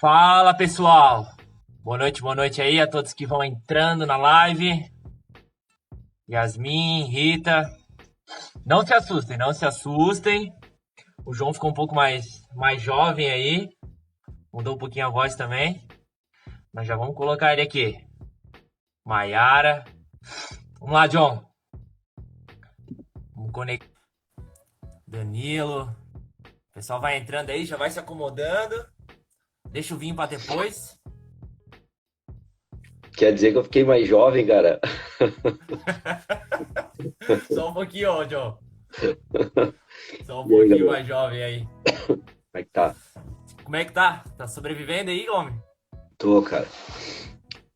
Fala pessoal, boa noite aí a todos que vão entrando na live. Yasmin, Rita, não se assustem, não se assustem. O João ficou um pouco mais jovem aí, mudou um pouquinho a voz também. Nós já vamos colocar ele aqui. Maiara, vamos lá, John. Vamos conectar. Danilo, o pessoal vai entrando aí, já vai se acomodando. Deixa o vinho para depois. Quer dizer que eu fiquei mais jovem, cara? Só um pouquinho, ó, John. Só um E aí, pouquinho Gabriel? mais jovem aí. Como é que tá? Como é que tá? Tá sobrevivendo aí, homem? Tô, cara.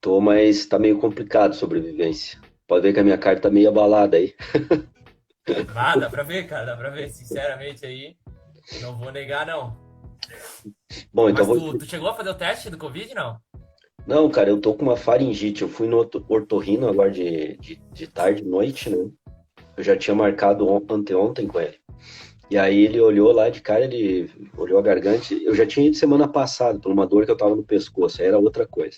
Tô, mas tá meio complicado a sobrevivência. Pode ver que a minha carta tá meio abalada aí. Ah, dá pra ver, cara, dá pra ver. Sinceramente aí, não vou negar, não. Bom, então Mas vou. tu chegou a fazer o teste do Covid, não? Não, cara, eu tô com uma faringite. Eu fui no otorrino agora de tarde, noite, né? Eu já tinha marcado anteontem com ele. E aí ele olhou lá de cara, ele olhou a garganta. Eu já tinha ido semana passada por uma dor que eu tava no pescoço, aí era outra coisa.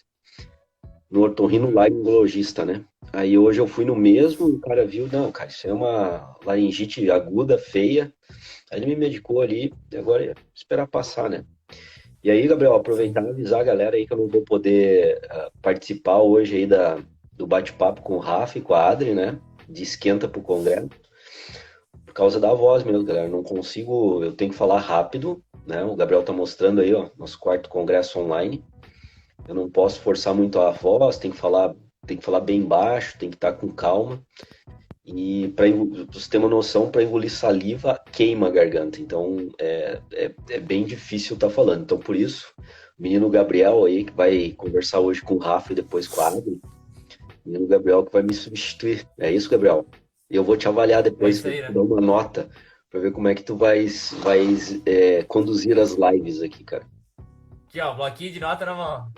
No Uhum. otorrinolaringologista, né? Aí hoje eu fui no mesmo, o cara viu, não, cara, isso é uma laringite aguda, feia. Aí ele me medicou ali, e agora é esperar passar, né? E aí, Gabriel, aproveitar Sim. e avisar a galera aí que eu não vou poder participar hoje aí do bate-papo com o Rafa e com a Adri, né? De esquenta pro Congresso, por causa da voz mesmo, galera. Não consigo, eu tenho que falar rápido, né? O Gabriel tá mostrando aí, ó, nosso quarto congresso online. Eu não posso forçar muito a voz, tem que falar bem baixo, tem que estar com calma. E para você ter uma noção, para engolir saliva queima a garganta. Então é bem difícil estar falando. Então por isso, o menino Gabriel aí, que vai conversar hoje com o Rafa e depois com a Adri, o menino Gabriel que vai me substituir. É isso, Gabriel? E eu vou te avaliar É depois, isso vou aí, te né? dar uma nota para ver como é que tu vais conduzir as lives aqui, cara. Aqui, ó, bloquinho de nota na mão.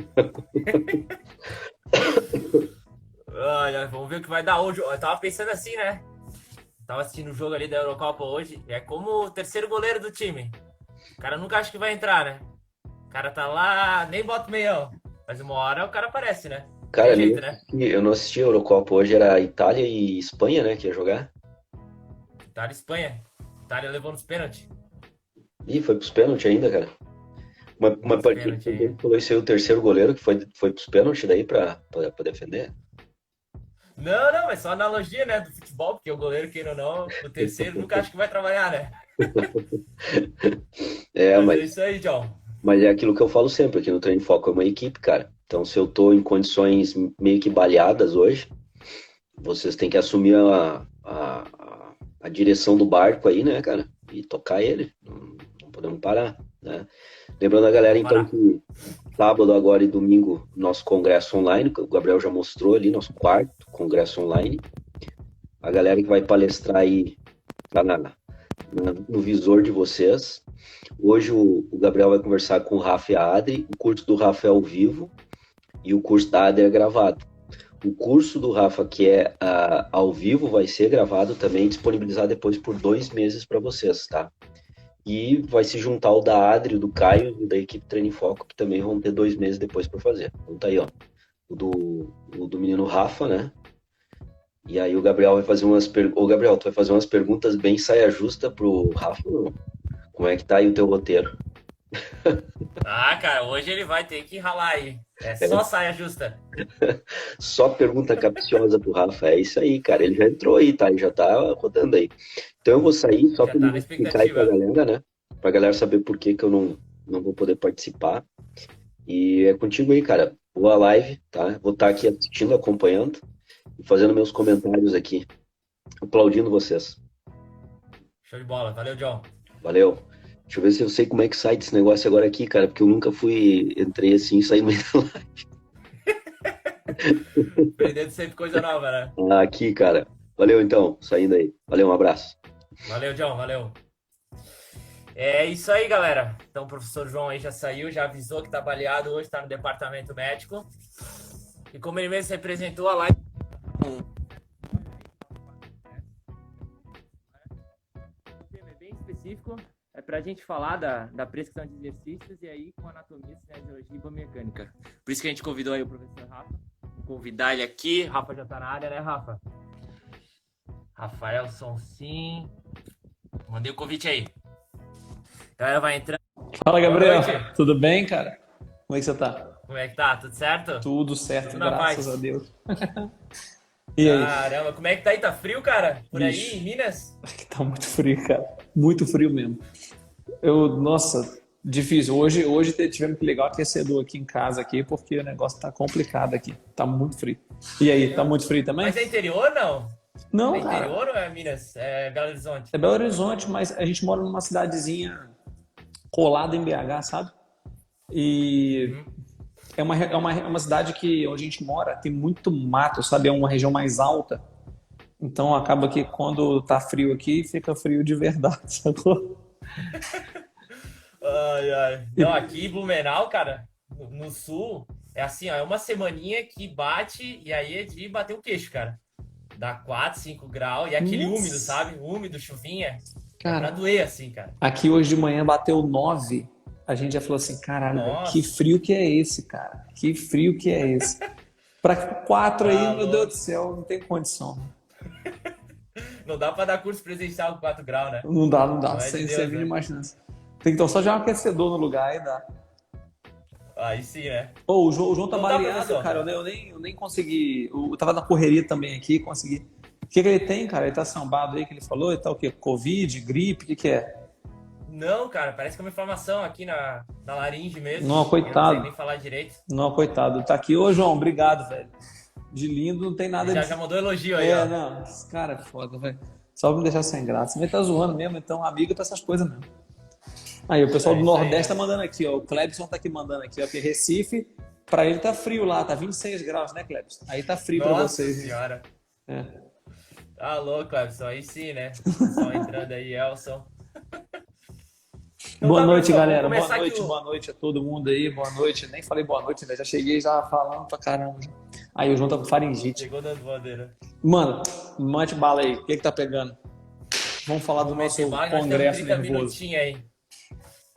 Olha, vamos ver o que vai dar hoje. Eu tava pensando assim, né? Tava assistindo o jogo ali da Eurocopa hoje. É como o terceiro goleiro do time. O cara nunca acha que vai entrar, né? O cara tá lá, nem bota o meião. Mas uma hora o cara aparece, né? Não tem Cara, jeito, né? eu não assisti a Eurocopa hoje, era Itália e Espanha, né, que ia jogar. Itália e Espanha. Itália levou nos pênaltis. Ih, foi pros pênaltis ainda, cara. Mas Nos por que pênaltis que aí. falou isso aí, o terceiro goleiro que foi pros pênaltis daí pra defender? Não, não, é só analogia, né, do futebol, porque o goleiro, queira ou não, o terceiro nunca acha que vai trabalhar, né? É, Mas é isso aí, John. mas é aquilo que eu falo sempre, aqui no Treino Foco é uma equipe, cara. Então, se eu tô em condições meio que baleadas hoje, vocês têm que assumir a direção do barco aí, né, cara? E tocar ele. Não podemos parar, né? Lembrando a Não galera, vamos então, parar. que sábado agora e domingo, nosso congresso online, que o Gabriel já mostrou ali, nosso quarto congresso online. A galera que vai palestrar aí tá no visor de vocês. Hoje o Gabriel vai conversar com o Rafa e a Adri. O curso do Rafa é ao vivo e o curso da Adri é gravado. O curso do Rafa, que é ao vivo, vai ser gravado também, disponibilizado depois por 2 meses para vocês, tá? E vai se juntar o da Adri, o do Caio e da equipe Treino em Foco, que também vão ter 2 meses depois para fazer. Então tá aí, ó. O do menino Rafa, né? E aí o Gabriel vai fazer Ô, Gabriel, tu vai fazer umas perguntas bem saia justa pro Rafa, não? Como é que tá aí o teu roteiro? Ah, cara, hoje ele vai ter que ralar aí. É só saia justa. Só pergunta capciosa pro Rafa. É isso aí, cara. Ele já entrou aí, tá? Ele já tá rodando aí. Então eu vou sair só Já pra tá na ele explicar aí pra expectativa. galera, né? Pra galera saber por que que eu não vou poder participar. E é contigo aí, cara. Boa live, tá? Vou estar aqui assistindo, acompanhando e fazendo meus comentários aqui, aplaudindo vocês. Show de bola. Valeu, John. Valeu. Deixa eu ver se eu sei como é que sai desse negócio agora aqui, cara, porque eu nunca entrei assim e saí meio Aprendendo sempre coisa nova, né? aqui, cara. Valeu então, saindo aí. Valeu, um abraço. Valeu, John. Valeu. É isso aí, galera. Então o professor João aí já saiu, já avisou que tá baleado hoje, tá no departamento médico. E como ele mesmo se representou a live. O tema é bem específico, é para a gente falar da prescrição de exercícios e aí com anatomia e cinesiologia de biomecânica. Por isso que a gente convidou aí o professor Rafa. Vou convidar ele aqui. Rafa já tá na área, né, Rafa? Rafaelson, sim. Mandei o convite aí. Então ela vai entrar. Fala, Gabriel. Boa noite. Tudo bem, cara? Como é que você tá? Como é que tá? Tudo certo? Tudo certo, Tudo na graças paz. a Deus. E aí? Caramba, como é que tá aí? Tá frio, cara? Por aí, Bicho. em Minas? Aqui tá muito frio, cara. Muito frio mesmo. Nossa, difícil. Hoje tivemos que ligar o aquecedor aqui em casa aqui, porque o negócio tá complicado aqui. Tá muito frio. E aí, tá muito frio também? Mas é interior, não? Não, É cara. interior ou é Minas? É Belo Horizonte? É Belo Horizonte, mas a gente mora numa cidadezinha colada em BH, sabe? E é uma cidade que onde a gente mora tem muito mato, sabe? É uma região mais alta. Então acaba que quando tá frio aqui, fica frio de verdade, sacou? Ai, ai. Não, aqui em Blumenau, cara, no sul, é assim, ó, é uma semaninha que bate e aí é de bater o queixo, cara. Dá 4, 5 graus e é aquele Nossa. úmido, sabe? Úmido, chuvinha. É pra Cara, doer assim, cara. aqui hoje de manhã bateu 9. A gente já falou assim, caralho, velho, Nossa. que frio que é esse, cara? Que frio que é esse? Pra 4 aí, Ah, meu louco. Deus do céu, não tem condição. Não dá pra dar curso presencial com 4 graus, né? Não dá, Não é sem de Deus, mínima né? chance. Tem que então só já um aquecedor no lugar e dá. Aí sim, né? Ô, o João tá Não dá, baleado, professor. cara. Eu nem consegui. Eu tava na correria também aqui, consegui. O que ele tem, cara? Ele tá sambado aí que ele falou? Ele tá o quê? Covid, gripe, o que é? Não, cara, parece que é uma inflamação aqui na laringe mesmo. Não, Eu coitado. não sei nem falar direito. Não, coitado. Tá aqui. Ô, João, obrigado, velho. De lindo não tem nada Já mandou elogio aí, É, ó. não. Esse cara é foda, velho. Só pra me deixar sem graça. Mas tá zoando mesmo, então amigo pra essas coisas mesmo. Aí, o pessoal É do isso aí, Nordeste né? tá mandando aqui, ó. O Clebson tá aqui mandando aqui, ó. Que Recife, pra ele tá frio lá, tá 26 graus, né, Clebson? Aí tá frio pra Nossa vocês. senhora. É. Tá louco, Clebson. Aí sim, né? Pessoal entrando aí, Elson. Então Boa tá, noite, pessoal, galera. vamos começar aqui Boa noite a todo mundo aí. Boa noite. Nem falei boa noite, né? Já cheguei já falando pra caramba. Aí o João tá com faringite. Chegou dando bandeira. Mano, mate bala aí. O que tá pegando? Vamos falar do nosso Esse bag, nós temos congresso 30 nervoso. minutinhos aí.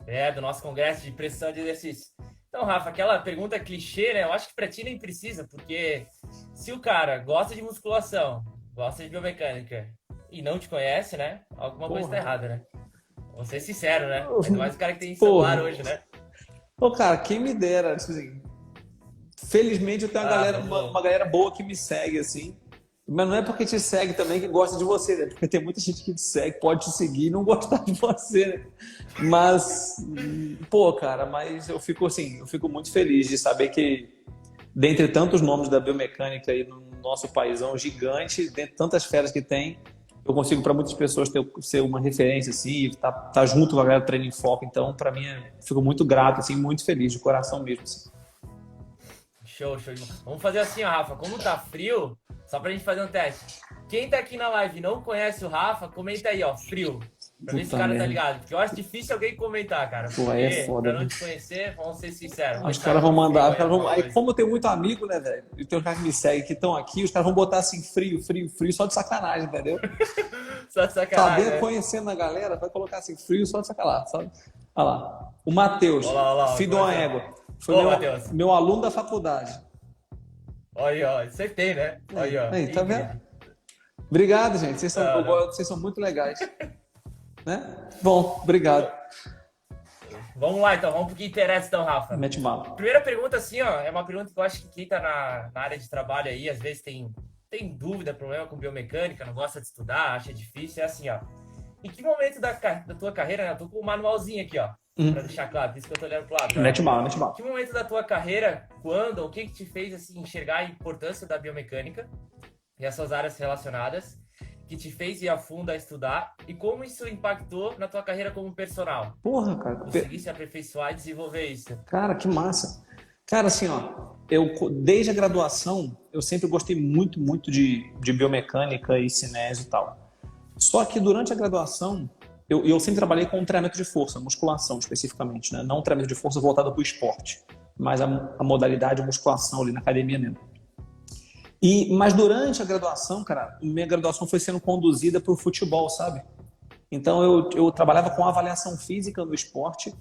É, do nosso congresso de pressão de exercício. Então, Rafa, aquela pergunta clichê, né? Eu acho que pra ti nem precisa, porque se o cara gosta de musculação, gosta de biomecânica e não te conhece, né? Alguma coisa tá errada, né? Vamos ser sincero, né? Ainda mais o cara que tem celular Porra. hoje, né? Ô, cara, quem me dera, tipo assim, felizmente eu tenho uma galera boa que me segue, assim. Mas não é porque te segue também que gosta de você, né? Porque tem muita gente que te segue, pode te seguir e não gostar de você, né? Mas, pô, cara, mas eu fico assim, eu fico muito feliz de saber que, dentre tantos nomes da biomecânica aí no nosso paizão gigante, dentre tantas feras que tem, eu consigo para muitas pessoas ser uma referência, assim, tá junto com a galera do Treino em Foco. Então, para mim, fico muito grato, assim, muito feliz, de coração mesmo, assim. Show, show. Vamos fazer assim, ó, Rafa. Como tá frio, só pra gente fazer um teste. Quem tá aqui na live e não conhece o Rafa, comenta aí, ó, frio. Pra ver se o Puta cara tá merda. ligado. Porque eu acho difícil alguém comentar, cara. Pô, aí é Porque, foda, pra não né? te conhecer, vamos ser sinceros. Os caras vão mandar, os caras vão... Aí, Aí, como eu tenho muito amigo, né, velho? E tem uns caras que me seguem, que estão aqui, os caras vão botar assim, frio, frio, frio, só de sacanagem, entendeu? só de sacanagem, Saber, né? conhecendo a galera, vai colocar assim, frio, só de sacanagem, sabe? Olha lá. O Matheus, Olha lá, filho de uma égua. Foi Ô, Matheus. meu aluno da faculdade. Olha aí, ó. Acertei, né? Olha aí, ó. Aí, tá Ingrid. vendo? Obrigado, gente. Vocês são, Não. vocês são muito legais. Né? Bom, obrigado. Vamos lá, então. Vamos pro que interessa, então, Rafa. Mete bala. Primeira pergunta, assim, ó. É uma pergunta que eu acho que quem tá na área de trabalho aí, às vezes tem dúvida, problema com biomecânica, não gosta de estudar, acha difícil. É assim, ó. Em que momento da tua carreira, né? Eu tô com o manualzinho aqui, ó. Pra deixar claro, por isso que eu tô olhando pro lado. Né? Mete bala, mete bala. Em que momento da tua carreira, quando, o que te fez, assim, enxergar a importância da biomecânica e as suas áreas relacionadas, que te fez ir a fundo a estudar e como isso impactou na tua carreira como personal? Porra, cara. Conseguir se aperfeiçoar e desenvolver isso. Cara, que massa. Cara, assim, ó, desde a graduação, eu sempre gostei muito, muito de biomecânica e cinésio e tal. Só que durante a graduação, eu sempre trabalhei com treinamento de força, musculação especificamente, né? Não treinamento de força voltado para o esporte, mas a modalidade musculação ali na academia mesmo. Mas durante a graduação, cara, minha graduação foi sendo conduzida para o futebol, sabe? Então eu trabalhava com avaliação física no esporte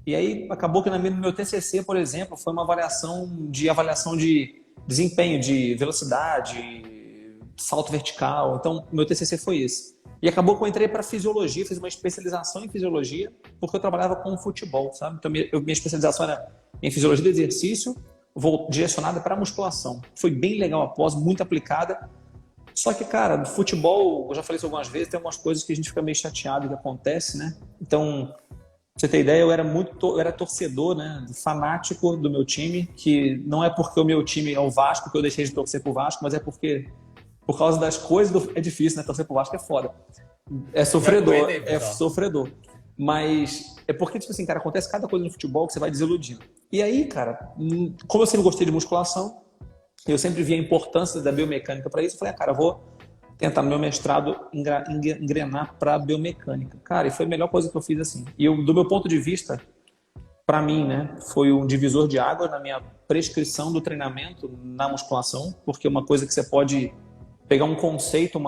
E aí acabou que no meu TCC, por exemplo, foi uma avaliação de desempenho, de velocidade, salto vertical. Então, meu TCC foi esse. E acabou que eu entrei para fisiologia, fiz uma especialização em fisiologia, porque eu trabalhava com futebol, sabe? Então, minha especialização era em fisiologia do exercício, direcionada para musculação. Foi bem legal a pós, muito aplicada. Só que, cara, no futebol, eu já falei isso algumas vezes, tem algumas coisas que a gente fica meio chateado que acontece, né? Então, pra você ter ideia, eu era torcedor, né? Fanático do meu time, que não é porque o meu time é o Vasco que eu deixei de torcer pro Vasco, mas é porque, por causa das coisas, é difícil, né? Torcer pro Vasco é foda. É sofredor, é sofredor. Mas é porque, tipo assim, cara, acontece cada coisa no futebol que você vai desiludindo. E aí, cara, como eu sempre gostei de musculação, eu sempre vi a importância da biomecânica para isso. Eu falei, cara, eu vou tentar no meu mestrado engrenar para biomecânica. Cara, e foi a melhor coisa que eu fiz assim. E do meu ponto de vista, para mim, né, foi um divisor de águas na minha prescrição do treinamento na musculação, porque uma coisa que você pode pegar um conceito,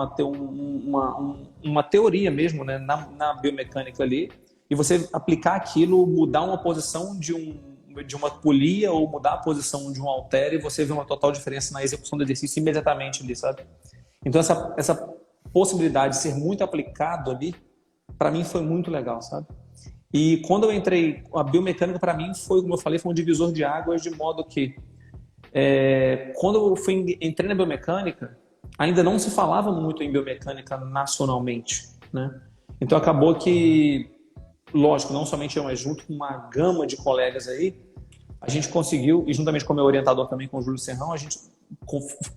uma teoria mesmo, né, na biomecânica ali, e você aplicar aquilo, mudar uma posição de uma polia ou mudar a posição de um halter e você vê uma total diferença na execução do exercício imediatamente ali, sabe? Então essa possibilidade de ser muito aplicado ali, para mim foi muito legal, sabe? E quando eu entrei, a biomecânica para mim foi, como eu falei, foi um divisor de águas, de modo que quando eu entrei na biomecânica, ainda não se falava muito em biomecânica nacionalmente, né? Então acabou que, lógico, não somente eu, mas junto com uma gama de colegas aí, a gente conseguiu, e juntamente com o meu orientador também, com o Júlio Serrão,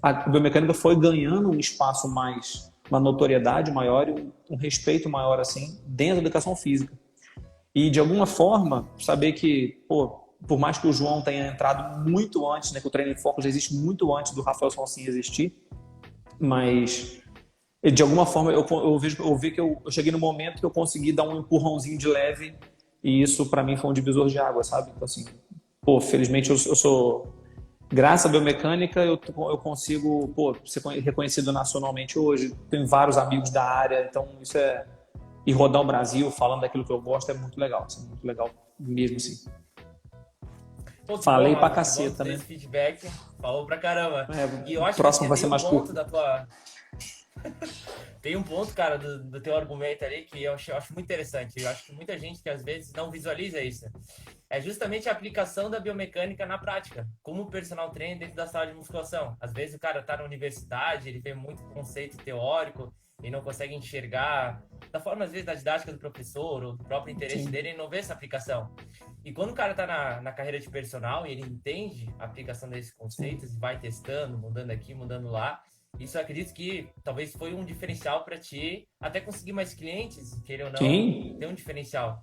a biomecânica foi ganhando um espaço mais, uma notoriedade maior e um respeito maior, assim, dentro da educação física. E, de alguma forma, saber que, por mais que o João tenha entrado muito antes, né, que o Treino em Foco já existe muito antes do Rafael Sonsin existir, mas, de alguma forma, eu vi que eu cheguei no momento que eu consegui dar um empurrãozinho de leve e isso, para mim, foi um divisor de água, sabe? Então, assim, felizmente eu sou... Graças à biomecânica, eu consigo ser reconhecido nacionalmente hoje. Tenho vários amigos da área, então isso e rodar o Brasil falando daquilo que eu gosto é muito legal. Assim, muito legal mesmo, assim. Falei pra caceta, né? Feedback, falou pra caramba. E eu acho próximo que vai ser mais curto. Tem um ponto, cara, do teu argumento ali que eu acho muito interessante. Eu acho que muita gente que às vezes não visualiza isso. É justamente a aplicação da biomecânica na prática, como personal trainer dentro da sala de musculação. Às vezes o cara tá na universidade, ele tem muito conceito teórico e não consegue enxergar, da forma às vezes da didática do professor ou do próprio interesse dele, ele não vê essa aplicação. E quando o cara tá na carreira de personal e ele entende a aplicação desses conceitos e vai testando, mudando aqui, mudando lá, isso eu acredito que talvez foi um diferencial para ti, até conseguir mais clientes, querer ou não, ter um diferencial.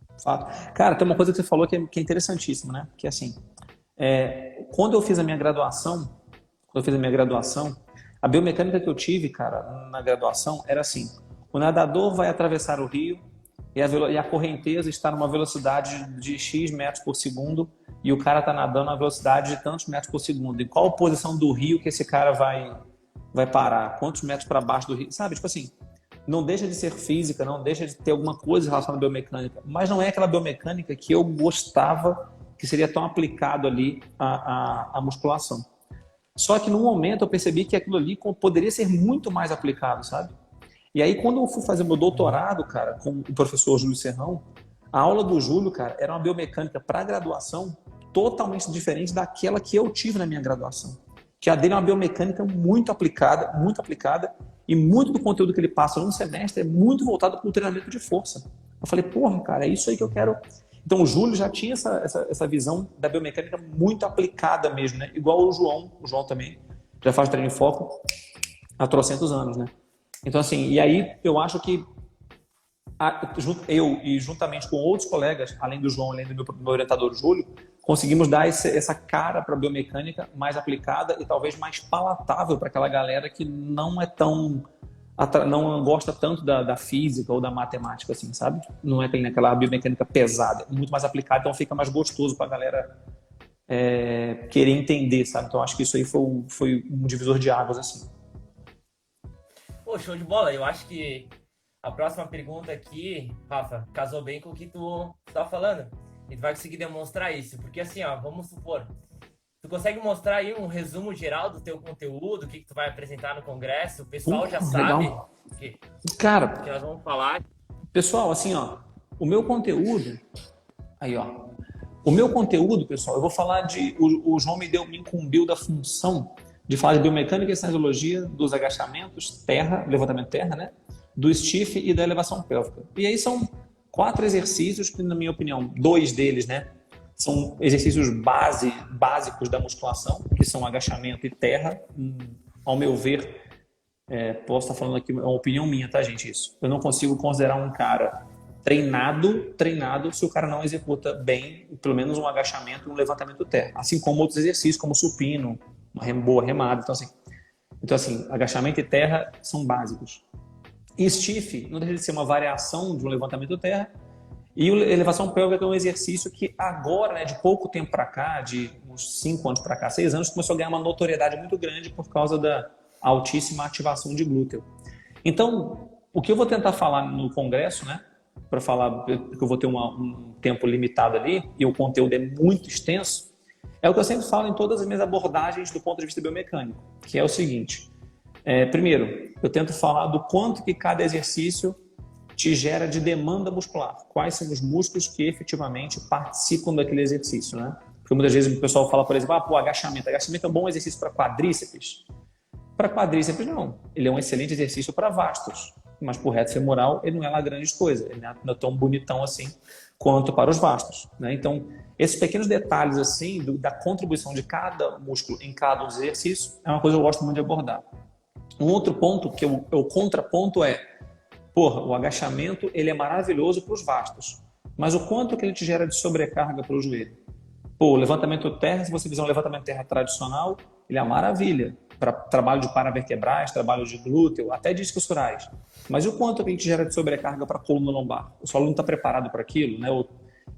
Cara, tem uma coisa que você falou que é interessantíssima, né? Que é assim, quando eu fiz a minha graduação, a biomecânica que eu tive, cara, na graduação era assim, o nadador vai atravessar o rio e a correnteza está numa velocidade de X metros por segundo e o cara está nadando a velocidade de tantos metros por segundo. Em qual posição do rio que esse cara vai parar? Quantos metros para baixo do rio? Sabe, tipo assim, não deixa de ser física, não deixa de ter alguma coisa relacionada à biomecânica, mas não é aquela biomecânica que eu gostava que seria tão aplicado ali à musculação. Só que no momento eu percebi que aquilo ali poderia ser muito mais aplicado, sabe? E aí quando eu fui fazer meu doutorado, cara, com o professor Júlio Serrão, a aula do Júlio, cara, era uma biomecânica para graduação totalmente diferente daquela que eu tive na minha graduação. Que a dele é uma biomecânica muito aplicada, e muito do conteúdo que ele passa num semestre é muito voltado para o treinamento de força. Eu falei, porra, cara, é isso aí que eu quero. Então o Júlio já tinha essa visão da biomecânica muito aplicada mesmo, né? Igual o João também, já faz treino em foco há trocentos anos, né? Então assim, e aí eu acho que eu e juntamente com outros colegas, além do João, além do meu orientador Júlio, conseguimos dar essa cara para a biomecânica mais aplicada e talvez mais palatável para aquela galera que não não gosta tanto da física ou da matemática, assim, sabe? Não é aquela biomecânica pesada, é muito mais aplicada, então fica mais gostoso para a galera querer entender, sabe? Então acho que isso aí foi um divisor de águas, assim. Pô, show de bola. Eu acho que a próxima pergunta aqui, Rafa, casou bem com o que tu tá falando. e tu vai conseguir demonstrar isso. Porque assim, ó, vamos supor, tu consegue mostrar aí um resumo geral do teu conteúdo, o que tu vai apresentar no congresso? O pessoal já sabe Legal. que Cara, nós vamos falar. pessoal, assim, ó, o meu conteúdo, aí, ó, o meu conteúdo, pessoal, eu vou falar o João me incumbiu da função de falar de biomecânica e cinesiologia, dos agachamentos, terra, levantamento terra, né? Do stiff e da elevação pélvica. E aí são 4 exercícios que, na minha opinião, 2 deles, né? São exercícios básicos da musculação, que são agachamento e terra. Ao meu ver, posso estar falando aqui, é uma opinião minha, tá, gente? Isso. Eu não consigo considerar um cara treinado se o cara não executa bem, pelo menos um agachamento e um levantamento terra. Assim como outros exercícios, como supino, uma boa remada. Então, assim, agachamento e terra são básicos. E stiff não deixa de ser uma variação de um levantamento terra. E elevação pélvica é um exercício que agora, né, de pouco tempo para cá, de uns 5 anos para cá, 6 anos, começou a ganhar uma notoriedade muito grande por causa da altíssima ativação de glúteo. Então, o que eu vou tentar falar no congresso, né, para falar que eu vou ter um tempo limitado ali e o conteúdo é muito extenso, é o que eu sempre falo em todas as minhas abordagens do ponto de vista biomecânico, que é o seguinte. Primeiro, eu tento falar do quanto que cada exercício te gera de demanda muscular. Quais são os músculos que efetivamente participam daquele exercício, né? Porque muitas vezes o pessoal fala, por exemplo, agachamento. Agachamento é um bom exercício para quadríceps. Para quadríceps, não. Ele é um excelente exercício para vastos. Mas para o reto femoral, ele não é lá grande coisa. Ele não é tão bonitão assim quanto para os vastos, né? Então, esses pequenos detalhes assim, da contribuição de cada músculo em cada exercício, é uma coisa que eu gosto muito de abordar. Um outro ponto, que o contraponto o agachamento ele é maravilhoso para os vastos, mas o quanto que ele te gera de sobrecarga para o joelho? O levantamento terra, se você fizer um levantamento terra tradicional, ele é uma maravilha para trabalho de paravertebrais, trabalho de glúteo, até discos surais. Mas e o quanto que ele te gera de sobrecarga para a coluna lombar? O seu aluno está preparado para aquilo, né?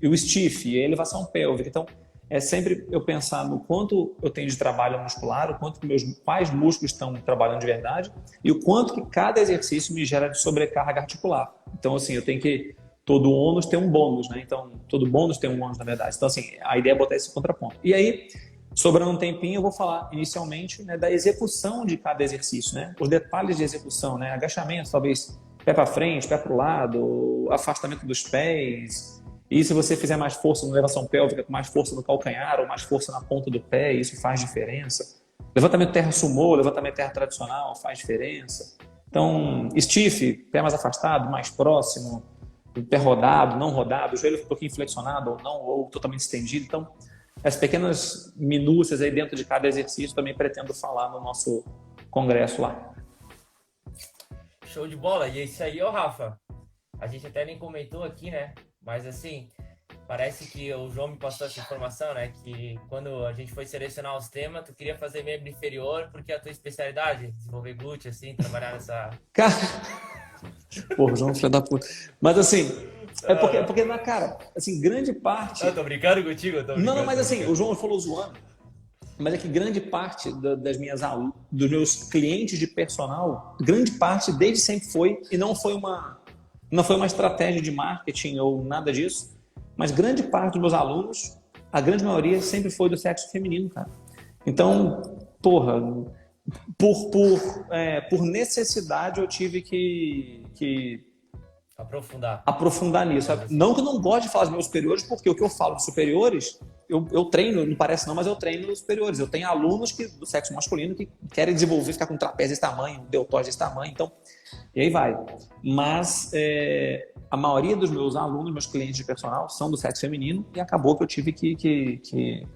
E o stiff, e a elevação pélvica. Então, é sempre eu pensar no quanto eu tenho de trabalho muscular, o quanto que quais músculos estão trabalhando de verdade e o quanto que cada exercício me gera de sobrecarga articular. Então, assim, eu tenho que... Todo ônus tem um bônus, né? Então, todo bônus tem um ônus, na verdade. Então, assim, a ideia é botar esse contraponto. E aí, sobrando um tempinho, eu vou falar inicialmente, né, da execução de cada exercício, né? Os detalhes de execução, né? Agachamento, talvez pé para frente, pé para o lado, afastamento dos pés. E se você fizer mais força na elevação pélvica, com mais força no calcanhar ou mais força na ponta do pé, isso faz diferença. Levantamento terra sumô, levantamento terra tradicional faz diferença. Então, stiff, pé mais afastado, mais próximo, pé rodado, não rodado, joelho um pouquinho flexionado ou não, ou totalmente estendido. Então, as pequenas minúcias aí dentro de cada exercício também pretendo falar no nosso congresso lá. Show de bola. E é isso aí, Rafa. A gente até nem comentou aqui, né? Mas assim, parece que o João me passou essa informação, né? Que quando a gente foi selecionar os temas, tu queria fazer membro inferior porque é a tua especialidade, desenvolver glúteo, assim, trabalhar nessa... Cara... Porra, João, filho da puta. Mas assim, porque na cara, assim, grande parte... Eu tô brincando contigo? Não, mas assim, o João falou zoando, mas é que grande parte dos meus clientes de personal, grande parte desde sempre foi, e não foi uma estratégia de marketing ou nada disso, mas grande parte dos meus alunos, a grande maioria sempre foi do sexo feminino, cara. Então, porra, por necessidade eu tive que aprofundar nisso. Não que eu não goste de falar dos meus superiores, porque o que eu falo de superiores, eu treino, não parece não, mas eu treino os superiores. Eu tenho alunos do sexo masculino que querem desenvolver, ficar com um trapézio desse tamanho, um deltóide desse tamanho, então, e aí vai. Mas a maioria dos meus alunos, meus clientes de personal, são do sexo feminino e acabou que eu tive que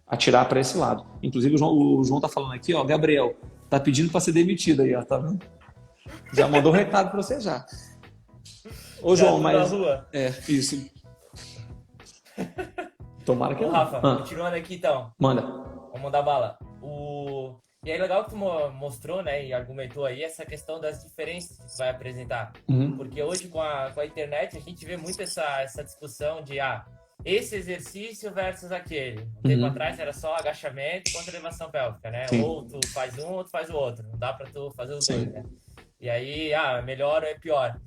atirar para esse lado. Inclusive o João tá falando aqui, ó, Gabriel, tá pedindo para ser demitido aí, ó, tá vendo? Já mandou um recado para você já. Ô, João, mas... isso. Tomara que... Ô, Rafa, continuando aqui então. Manda. Vamos mandar bala. E aí, legal que tu mostrou, né, e argumentou aí essa questão das diferenças que tu vai apresentar. Porque hoje, com a internet, a gente vê muito essa discussão de, esse exercício versus aquele. Um tempo atrás era só agachamento contra elevação pélvica, né? Sim. Ou tu faz um, ou tu faz o outro. Não dá pra tu fazer os dois, né? E aí, melhor ou é pior.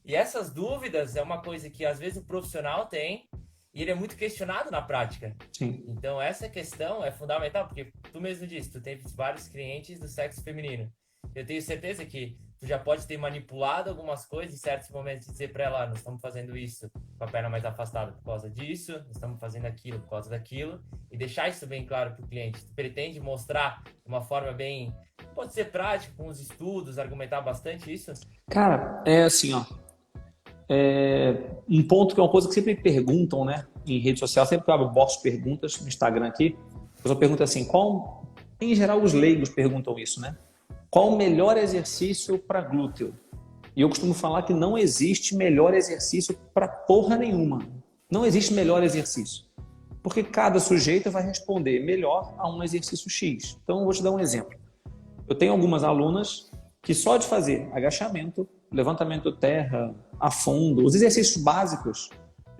E essas dúvidas é uma coisa que às vezes o profissional tem e ele é muito questionado na prática. Sim. Então essa questão é fundamental, porque tu mesmo disse, tu teve vários clientes do sexo feminino. Eu tenho certeza que tu já pode ter manipulado algumas coisas em certos momentos e dizer para ela, nós estamos fazendo isso com a perna mais afastada por causa disso, nós estamos fazendo aquilo por causa daquilo, e deixar isso bem claro para o cliente. Tu pretende mostrar de uma forma bem, pode ser prática, com os estudos, argumentar bastante isso? Cara, é assim, ó. Um ponto que é uma coisa que sempre me perguntam, né? Em rede social, sempre que eu abro box de perguntas no Instagram aqui, a pessoa pergunta assim, em geral os leigos perguntam isso, né? Qual o melhor exercício para glúteo? E eu costumo falar que não existe melhor exercício para porra nenhuma. Não existe melhor exercício. Porque cada sujeito vai responder melhor a um exercício X. Então, eu vou te dar um exemplo. Eu tenho algumas alunas que só de fazer agachamento, levantamento terra, a fundo, os exercícios básicos,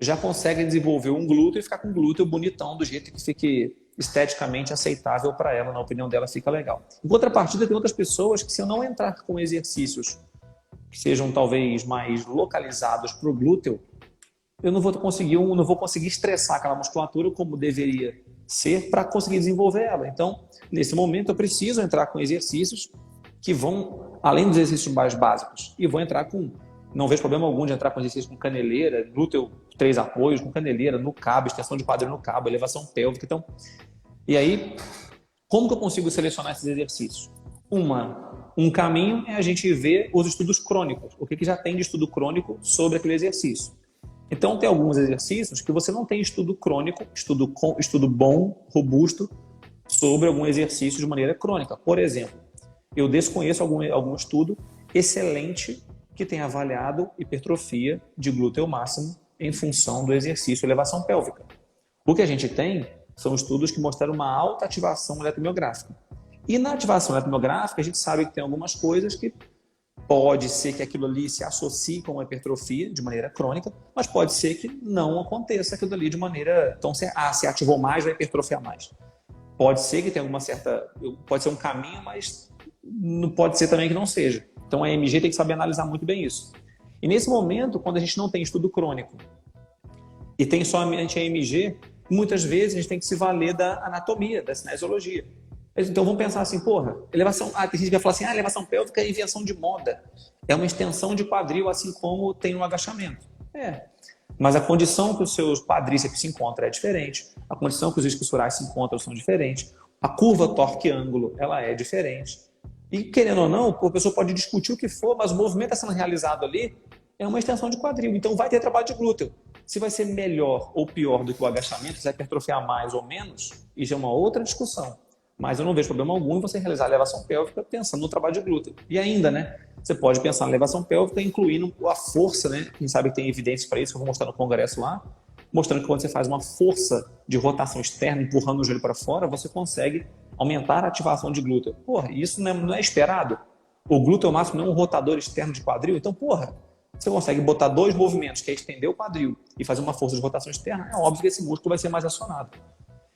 já conseguem desenvolver um glúteo e ficar com um glúteo bonitão, do jeito que fique esteticamente aceitável para ela, na opinião dela, fica legal. Em contrapartida, tem outras pessoas que, se eu não entrar com exercícios que sejam talvez mais localizados para o glúteo, eu não vou conseguir estressar aquela musculatura como deveria ser para conseguir desenvolver ela. Então, nesse momento, eu preciso entrar com exercícios que vão além dos exercícios mais básicos e vou entrar com, não vejo problema algum de entrar com exercício com caneleira, glúteo 3 apoios, com caneleira, no cabo, extensão de quadril no cabo, elevação pélvica. Então, e aí, como que eu consigo selecionar esses exercícios? Um caminho é a gente ver os estudos crônicos, o que já tem de estudo crônico sobre aquele exercício. Então, tem alguns exercícios que você não tem estudo crônico, estudo bom, robusto, sobre algum exercício de maneira crônica. Por exemplo, eu desconheço algum estudo excelente que tenha avaliado hipertrofia de glúteo máximo em função do exercício elevação pélvica. O que a gente tem são estudos que mostraram uma alta ativação eletromiográfica. E na ativação eletromiográfica, a gente sabe que tem algumas coisas que pode ser que aquilo ali se associe com a hipertrofia de maneira crônica, mas pode ser que não aconteça aquilo ali de maneira... Então, se ativou mais, vai hipertrofiar mais. Pode ser que tenha pode ser um caminho, mas não pode ser também que não seja. Então, a EMG tem que saber analisar muito bem isso. E nesse momento, quando a gente não tem estudo crônico e tem somente a EMG, muitas vezes a gente tem que se valer da anatomia, da cinesiologia. Então vamos pensar assim, elevação. Tem gente que vai falar assim, elevação pélvica é invenção de moda. É uma extensão de quadril, assim como tem no agachamento. Mas a condição que os seus quadríceps se encontram é diferente. A condição que os isquiosurais se encontram são diferentes. A curva torque-ângulo, ela é diferente. E querendo ou não, a pessoa pode discutir o que for, mas o movimento está sendo realizado ali é uma extensão de quadril. Então vai ter trabalho de glúteo. Se vai ser melhor ou pior do que o agachamento, se vai hipertrofiar mais ou menos, isso é uma outra discussão. Mas eu não vejo problema algum em você realizar a elevação pélvica pensando no trabalho de glúteo. E ainda, né? Você pode pensar na elevação pélvica incluindo a força, né? Quem sabe que tem evidência para isso, que eu vou mostrar no congresso lá, mostrando que quando você faz uma força de rotação externa, empurrando o joelho para fora, você consegue aumentar a ativação de glúteo. Isso não é esperado. O glúteo máximo não é um rotador externo de quadril. Então, você consegue botar 2 movimentos, que é estender o quadril e fazer uma força de rotação externa, é óbvio que esse músculo vai ser mais acionado.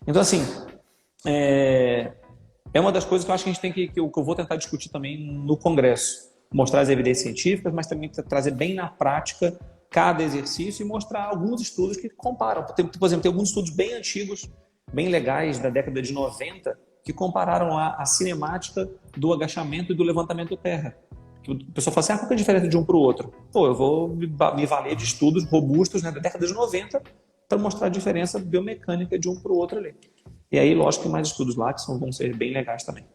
Então, assim, é uma das coisas que eu acho que a gente tem que eu vou tentar discutir também no congresso. Mostrar as evidências científicas, mas também trazer bem na prática cada exercício e mostrar alguns estudos que comparam. Por exemplo, tem alguns estudos bem antigos, bem legais, da década de 90, que compararam a cinemática do agachamento e do levantamento terra. O pessoal fala assim, qual é a diferença de um para o outro? Eu vou me valer de estudos robustos, né, da década de 90 para mostrar a diferença biomecânica de um para o outro ali. E aí, lógico, tem mais estudos lá que vão ser bem legais também.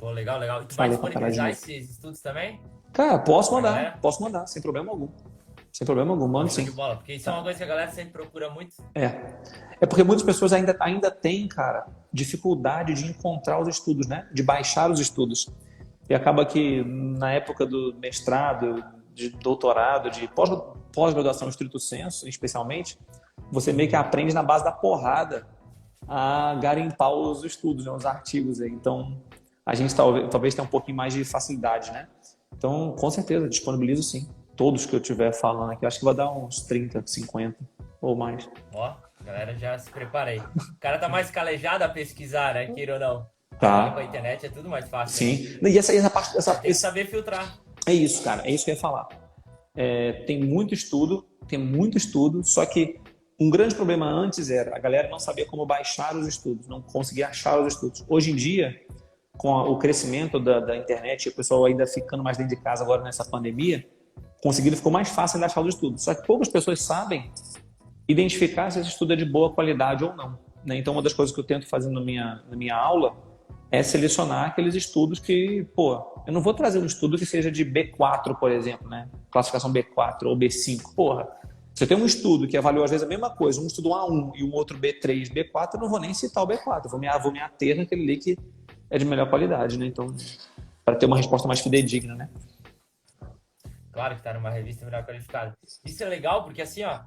Legal. E tu vai disponibilizar esses estudos também? Cara, posso mandar, sem problema algum. Sem problema algum, mano, sim. De bola, porque isso é uma coisa que a galera sempre procura muito. É porque muitas pessoas ainda têm, cara, dificuldade de encontrar os estudos, né? De baixar os estudos. E acaba que na época do mestrado, de doutorado, de pós-graduação estrito sensu, especialmente, você meio que aprende na base da porrada a garimpar os estudos, né, os artigos aí. Então, a gente talvez tenha um pouquinho mais de facilidade, né? Então, com certeza, disponibilizo sim. Todos que eu estiver falando aqui, acho que vai dar uns 30, 50 ou mais. A galera já se prepara aí. O cara tá mais calejado a pesquisar, né? Queira ou não. Tá. Com a internet é tudo mais fácil. Sim. Né? E essa parte... Tem que saber filtrar. É isso, cara. É isso que eu ia falar. Tem muito estudo, só que Um grande problema antes era a galera não sabia como baixar os estudos, não conseguia achar os estudos. Hoje em dia, com o crescimento da internet, o pessoal ainda ficando mais dentro de casa agora nessa pandemia, ficou mais fácil de achar os estudos. Só que poucas pessoas sabem identificar se esse estudo é de boa qualidade ou não, né? Então, uma das coisas que eu tento fazer na minha aula é selecionar aqueles estudos que, pô, eu não vou trazer um estudo que seja de B4, por exemplo, né? Classificação B4 ou B5. Porra, se eu tenho um estudo que avaliou às vezes a mesma coisa, um estudo A1 e um outro B3, B4, eu não vou nem citar o B4, eu vou me ater naquele ali que é de melhor qualidade, né? Então, para ter uma resposta mais fidedigna, né? Claro que tá numa revista melhor qualificada. Isso é legal porque assim, ó,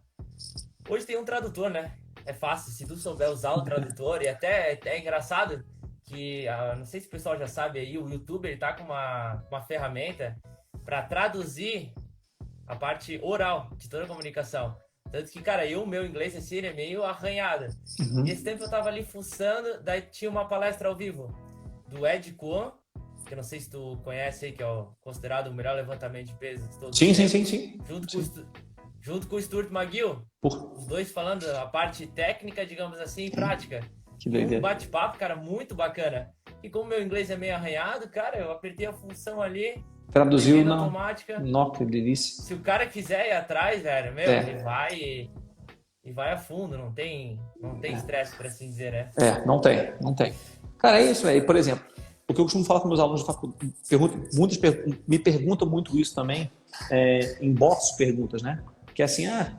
hoje tem um tradutor, né? É fácil, se tu souber usar o tradutor, e até é engraçado que, não sei se o pessoal já sabe aí, o YouTube ele tá com uma ferramenta para traduzir a parte oral de toda a comunicação. Tanto que, cara, meu inglês assim, ele é meio arranhado. Uhum. E esse tempo eu tava ali fuçando, daí tinha uma palestra ao vivo do Ed Coan, que eu não sei se tu conhece aí, que é considerado o melhor levantamento de peso de todos os tempos. Sim. Junto com o Stuart McGill, os dois falando a parte técnica, digamos assim, e prática. Que E um doideira. bate-papo, cara, muito bacana. E como meu inglês é meio arranhado, cara, eu apertei a função ali, Traduziu legenda na automática. Nossa, que delícia. Se o cara quiser ir atrás, velho, meu, ele vai e vai a fundo, não tem estresse, por assim dizer, né? Não tem. Cara, é isso, velho. Por exemplo, o que eu costumo falar com meus alunos de faculdade, me perguntam muito isso também, em box perguntas, né? Que é assim, a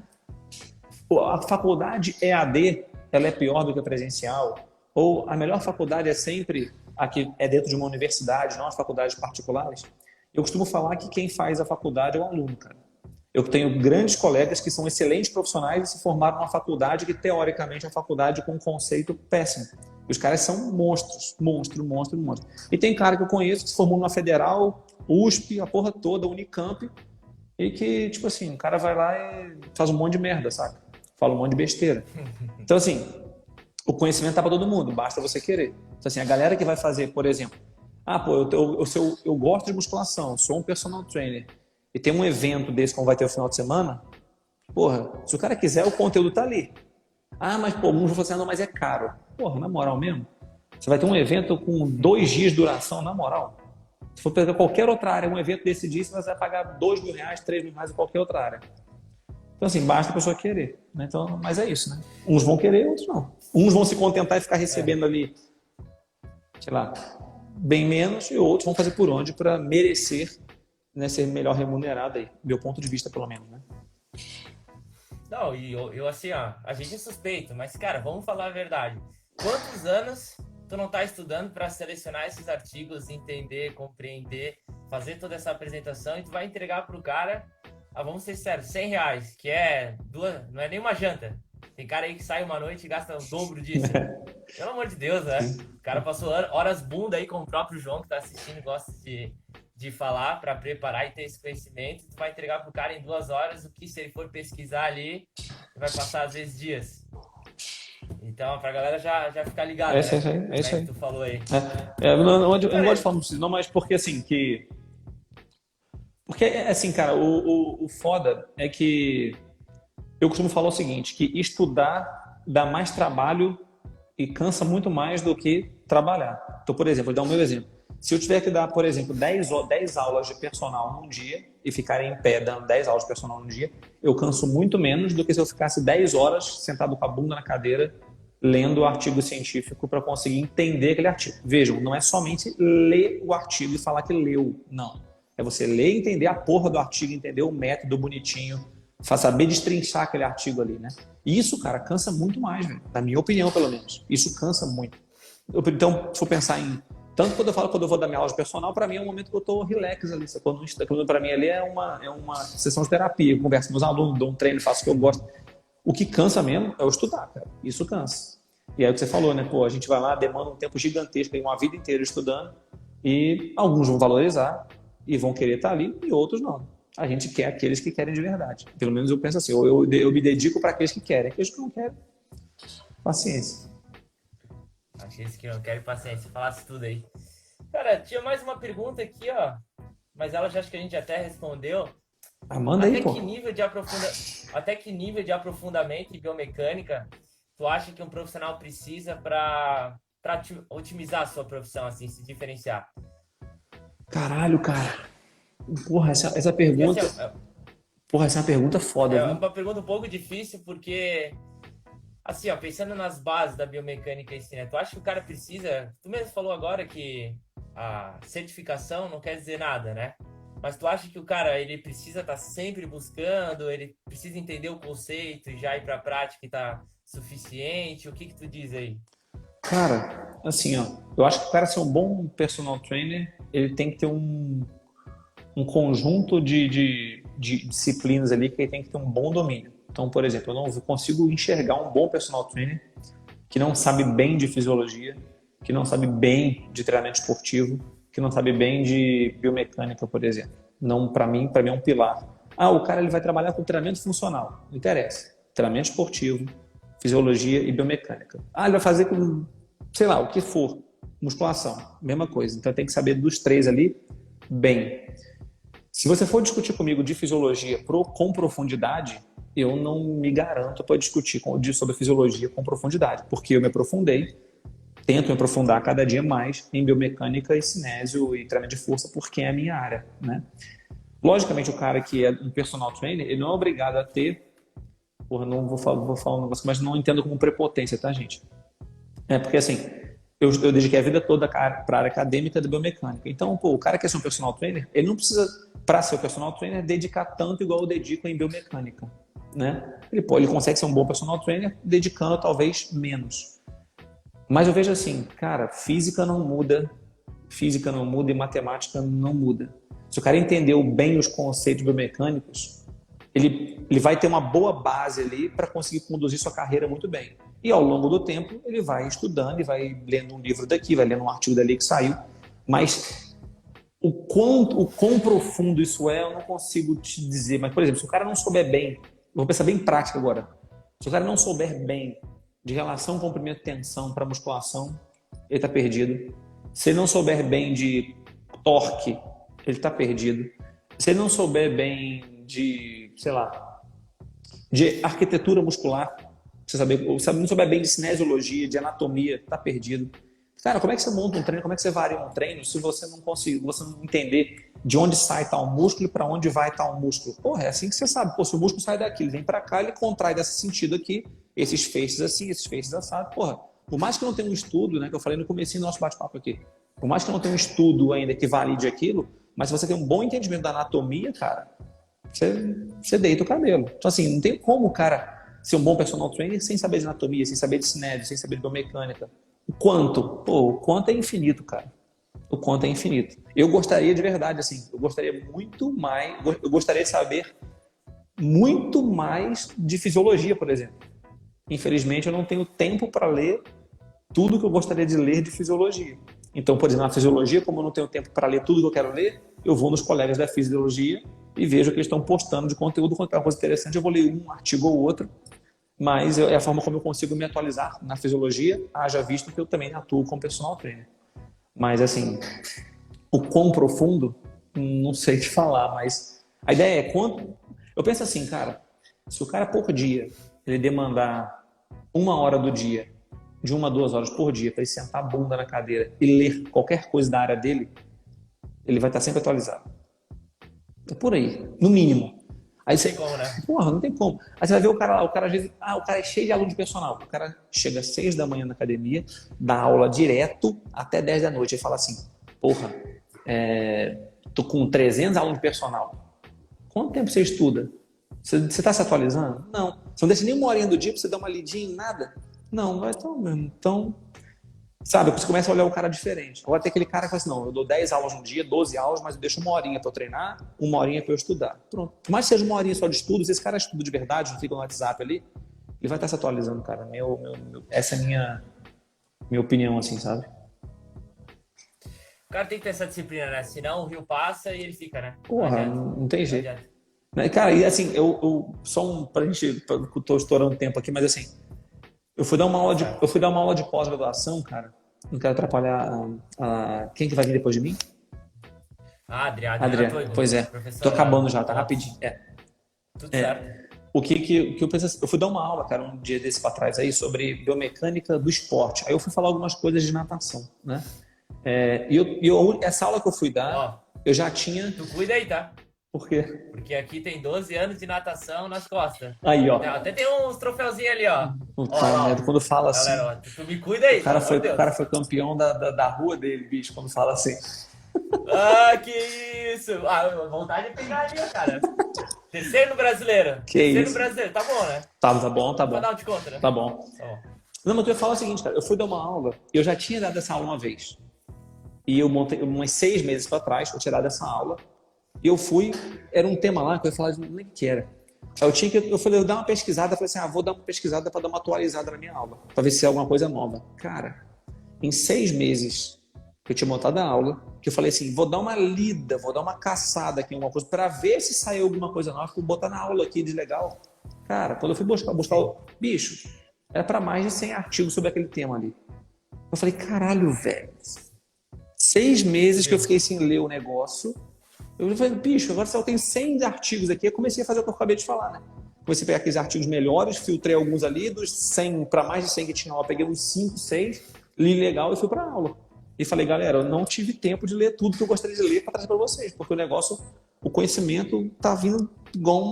faculdade EAD, ela é pior do que a presencial? Ou a melhor faculdade é sempre a que é dentro de uma universidade, não as faculdades particulares? Eu costumo falar que quem faz a faculdade é o aluno, cara. Eu tenho grandes colegas que são excelentes profissionais e se formaram numa faculdade que, teoricamente, é uma faculdade com um conceito péssimo. E os caras são monstros. E tem cara que eu conheço que se formou numa federal, USP, a porra toda, Unicamp, e que, tipo assim, o cara vai lá e faz um monte de merda, saca? Fala um monte de besteira. Então, assim, o conhecimento tá pra todo mundo, basta você querer. Então, assim, a galera que vai fazer, por exemplo, eu gosto de musculação, sou um personal trainer, e tem um evento desse como vai ter o final de semana, porra, se o cara quiser, o conteúdo tá ali. Mas pô, uns vão falar assim, não, mas é caro. Porra, na moral mesmo, você vai ter um evento com 2 dias de duração, na moral. Se for pegar qualquer outra área, um evento desse dia, você vai pagar R$2.000, R$3.000 em qualquer outra área. Então, assim, basta a pessoa querer, né? Então, mas é isso, né? Uns vão querer, outros não. Uns vão se contentar e ficar recebendo ali, sei lá, bem menos, e outros vão fazer por onde para merecer, né, ser melhor remunerado aí, meu ponto de vista, pelo menos, né? Não, e eu assim, ó, a gente é suspeito, mas, cara, vamos falar a verdade. Quantos anos tu não tá estudando para selecionar esses artigos, entender, compreender, fazer toda essa apresentação e tu vai entregar pro cara, vamos ser sérios, R$100, que não é nem uma janta. Tem cara aí que sai uma noite e gasta o dobro disso. Pelo amor de Deus, né? O cara passou horas bunda aí com o próprio João que tá assistindo, gosta de falar para preparar e ter esse conhecimento. Tu vai entregar pro cara em 2 horas o que, se ele for pesquisar ali, vai passar às vezes dias. Então, pra galera já ficar ligada, É isso aí. Como é que tu falou aí. Eu não gosto de falar disso, não, mas porque assim, Porque, assim, cara, o foda é que eu costumo falar o seguinte, que estudar dá mais trabalho e cansa muito mais do que trabalhar. Então, por exemplo, vou dar o meu exemplo. Se eu tiver que dar, por exemplo, 10 aulas de personal num dia e ficar em pé dando 10 aulas de personal num dia, eu canso muito menos do que se eu ficasse 10 horas sentado com a bunda na cadeira lendo o artigo científico para conseguir entender aquele artigo. Vejam, não é somente ler o artigo e falar que leu, não. É você ler e entender a porra do artigo, entender o método bonitinho, saber destrinchar aquele artigo ali, né? E isso, cara, cansa muito mais, velho. Na minha opinião, pelo menos. Isso cansa muito. Então, se for pensar em... Tanto quando eu vou dar minha aula de personal, para mim é um momento que eu tô relax ali. Quando para mim ali é uma sessão de terapia. Eu converso com os alunos, dou um treino, faço o que eu gosto. O que cansa mesmo é o estudar, cara. Isso cansa. E aí o que você falou, né? Pô, a gente vai lá, demanda um tempo gigantesco, uma vida inteira estudando, e alguns vão valorizar e vão querer estar ali, e outros não. A gente quer aqueles que querem de verdade. Pelo menos eu penso assim, eu me dedico para aqueles que querem. Aqueles que não querem, paciência. Aqueles que não querem, paciência. Falasse tudo aí. Cara, tinha mais uma pergunta aqui, ó. Mas ela já acho que a gente até respondeu. Manda aí, pô. Até que nível de aprofundamento em biomecânica tu acha que um profissional precisa para otimizar a sua profissão, assim, se diferenciar? Caralho, cara. Porra, essa Porque, pergunta. assim, Porra, essa é uma pergunta foda, é viu? uma pergunta um pouco difícil, porque, assim, ó, pensando nas bases da biomecânica em si, né? Tu acha que o cara precisa... Tu mesmo falou agora que a certificação não quer dizer nada, né? Mas tu acha que o cara, ele precisa estar sempre buscando, ele precisa entender o conceito e já ir pra prática e tá suficiente? O que tu diz aí? Cara, assim, ó, eu acho que o cara ser um bom personal trainer, ele tem que ter um conjunto de disciplinas ali que ele tem que ter um bom domínio. Então, por exemplo, eu não consigo enxergar um bom personal trainer que não sabe bem de fisiologia, que não sabe bem de treinamento esportivo, que não sabe bem de biomecânica, por exemplo. Não, para mim é um pilar. O cara ele vai trabalhar com treinamento funcional, não interessa. Treinamento esportivo, fisiologia e biomecânica. Ele vai fazer com, sei lá, o que for, musculação, mesma coisa. Então tem que saber dos três ali bem. Se você for discutir comigo de fisiologia com profundidade, eu não me garanto para discutir sobre fisiologia com profundidade, porque eu me aprofundei, tento me aprofundar cada dia mais em biomecânica e cinésio e treinamento de força, porque é a minha área, né? Logicamente, o cara que é um personal trainer, ele não é obrigado a ter... Porra, não vou falar um negócio, mas não entendo como prepotência, tá, gente? Porque assim, eu dediquei a vida toda para a área acadêmica da biomecânica. Então, o cara que é um personal trainer, ele não precisa, para ser um personal trainer, dedicar tanto igual eu dedico em biomecânica, né? Ele consegue ser um bom personal trainer dedicando talvez menos. Mas eu vejo assim, cara, física não muda e matemática não muda. Se o cara entendeu bem os conceitos biomecânicos, ele vai ter uma boa base ali para conseguir conduzir sua carreira muito bem. E ao longo do tempo, ele vai estudando e vai lendo um livro daqui, vai lendo um artigo dali que saiu. Mas o quão profundo isso é, eu não consigo te dizer. Mas, por exemplo, se o cara não souber bem, vou pensar bem prático agora. Se o cara não souber bem de relação comprimento-tensão para musculação, ele está perdido. Se ele não souber bem de torque, ele está perdido. Se ele não souber bem de, sei lá, de arquitetura muscular, se não souber bem de cinesiologia, de anatomia, está perdido. Cara, como é que você monta um treino, como é que você varia um treino se você não conseguir, você não entender de onde sai tal músculo e para onde vai tal músculo? Porra, é assim que você sabe. Pô, se o músculo sai daqui, ele vem para cá, ele contrai desse sentido aqui, esses feixes assim, esses feixes assado. Porra, por mais que eu não tenha um estudo, né, que eu falei no comecinho do nosso bate-papo aqui, por mais que eu não tenha um estudo ainda que valide aquilo, mas se você tem um bom entendimento da anatomia, cara, você deita o cabelo. Então assim, não tem como o cara ser um bom personal trainer sem saber de anatomia, sem saber de cinésio, sem saber de biomecânica. O quanto? Pô, o quanto é infinito, cara. O quanto é infinito. Eu gostaria de verdade, assim, eu gostaria de saber muito mais de fisiologia, por exemplo. Infelizmente, eu não tenho tempo para ler tudo que eu gostaria de ler de fisiologia. Então, por exemplo, na fisiologia, como eu não tenho tempo para ler tudo que eu quero ler, eu vou nos colegas da fisiologia e vejo que eles estão postando de conteúdo, quando é uma coisa interessante, eu vou ler um artigo ou outro, mas é a forma como eu consigo me atualizar na fisiologia, haja visto que eu também atuo como personal trainer. Mas, assim, o quão profundo, não sei te falar, mas a ideia é quanto... Eu penso assim, cara, se o cara por dia, ele demandar 1 hora do dia, de 1 a 2 horas por dia, para ele sentar a bunda na cadeira e ler qualquer coisa da área dele, ele vai estar sempre atualizado. É por aí, no mínimo. Aí você, Não tem como, né? Porra, não tem como. Aí você vai ver o cara lá, o cara às vezes, o cara é cheio de aluno de personal. O cara chega às 6 da manhã na academia, dá aula direto até 10 da noite. Ele fala assim, porra, tô com 300 alunos de personal. Quanto tempo você estuda? Você está se atualizando? Não. Você não deixa nem 1 horinha do dia pra você dar uma lidinha em nada? Não, vai então mesmo. Então, sabe, você começa a olhar o cara diferente. Agora tem aquele cara que fala assim, não, eu dou 10 aulas no dia, 12 aulas, mas eu deixo 1 horinha para eu treinar, 1 horinha para eu estudar. Pronto. Por mais que seja 1 horinha só de estudo, se esse cara estuda de verdade, não fica no WhatsApp ali, ele vai estar se atualizando, cara. Essa é a minha opinião, assim, sabe? O cara tem que ter essa disciplina, né? Senão o rio passa e ele fica, né? Porra, não tem jeito. Não adianta. Cara, e assim, pra gente, eu tô estourando tempo aqui, mas assim, eu fui dar uma aula de pós-graduação, cara. Não quero atrapalhar quem que vai vir depois de mim? Ah, Adriana Adriano, Toigo, pois é. Tô professora acabando lá. já, tá Ó, rapidinho. tudo certo. O que eu pensei assim, eu fui dar uma aula, cara, um dia desse pra trás aí, sobre biomecânica do esporte. Aí eu fui falar algumas coisas de natação, né? Essa aula que eu fui dar, Ó, eu já tinha. tu cuida aí, tá? Por quê? Porque aqui tem 12 anos de natação nas costas. Aí, ó. Até tem uns troféuzinhos ali, ó. Ó, Puta lá, merda, ó. quando fala Galera, assim, ó, tu me cuida o aí, pelo cara amor foi, de o cara Deus. foi campeão da rua dele, bicho, quando fala assim. Ah, que isso! Ah, vontade de pegar ali, ó, cara. Terceiro no brasileiro. Que Terceiro no isso? brasileiro. Tá bom, né? Tá bom, tá Pra bom. dar um de conta, né? Tá bom. Tá bom. Não, mas eu ia falar o seguinte, cara, eu fui dar uma aula, eu já tinha dado essa aula uma vez. E eu montei, uns 6 meses pra trás, eu tinha dado essa aula. E eu fui, era um tema lá que eu ia falar de nem que era. Eu falei, eu dar uma pesquisada, falei assim, vou dar uma pesquisada para dar uma atualizada na minha aula, para ver se é alguma coisa nova. Cara, em 6 meses que eu tinha montado a aula, que eu falei assim, vou dar uma lida, vou dar uma caçada aqui, alguma coisa, para ver se saiu alguma coisa nova, vou botar na aula aqui de legal. Cara, quando eu fui buscar o bicho, era para mais de 100 artigos sobre aquele tema ali. Eu falei, caralho, velho. 6 meses que eu fiquei sem ler o negócio. Eu falei, bicho, agora só tem 100 artigos aqui. Eu comecei a fazer o que eu acabei de falar, né? Comecei a pegar aqueles artigos melhores, filtrei alguns ali, dos 100 para mais de 100 que tinha lá, eu peguei uns 5, 6, li legal e fui para aula. E falei, galera, eu não tive tempo de ler tudo que eu gostaria de ler para trazer para vocês, porque o negócio, o conhecimento tá vindo igual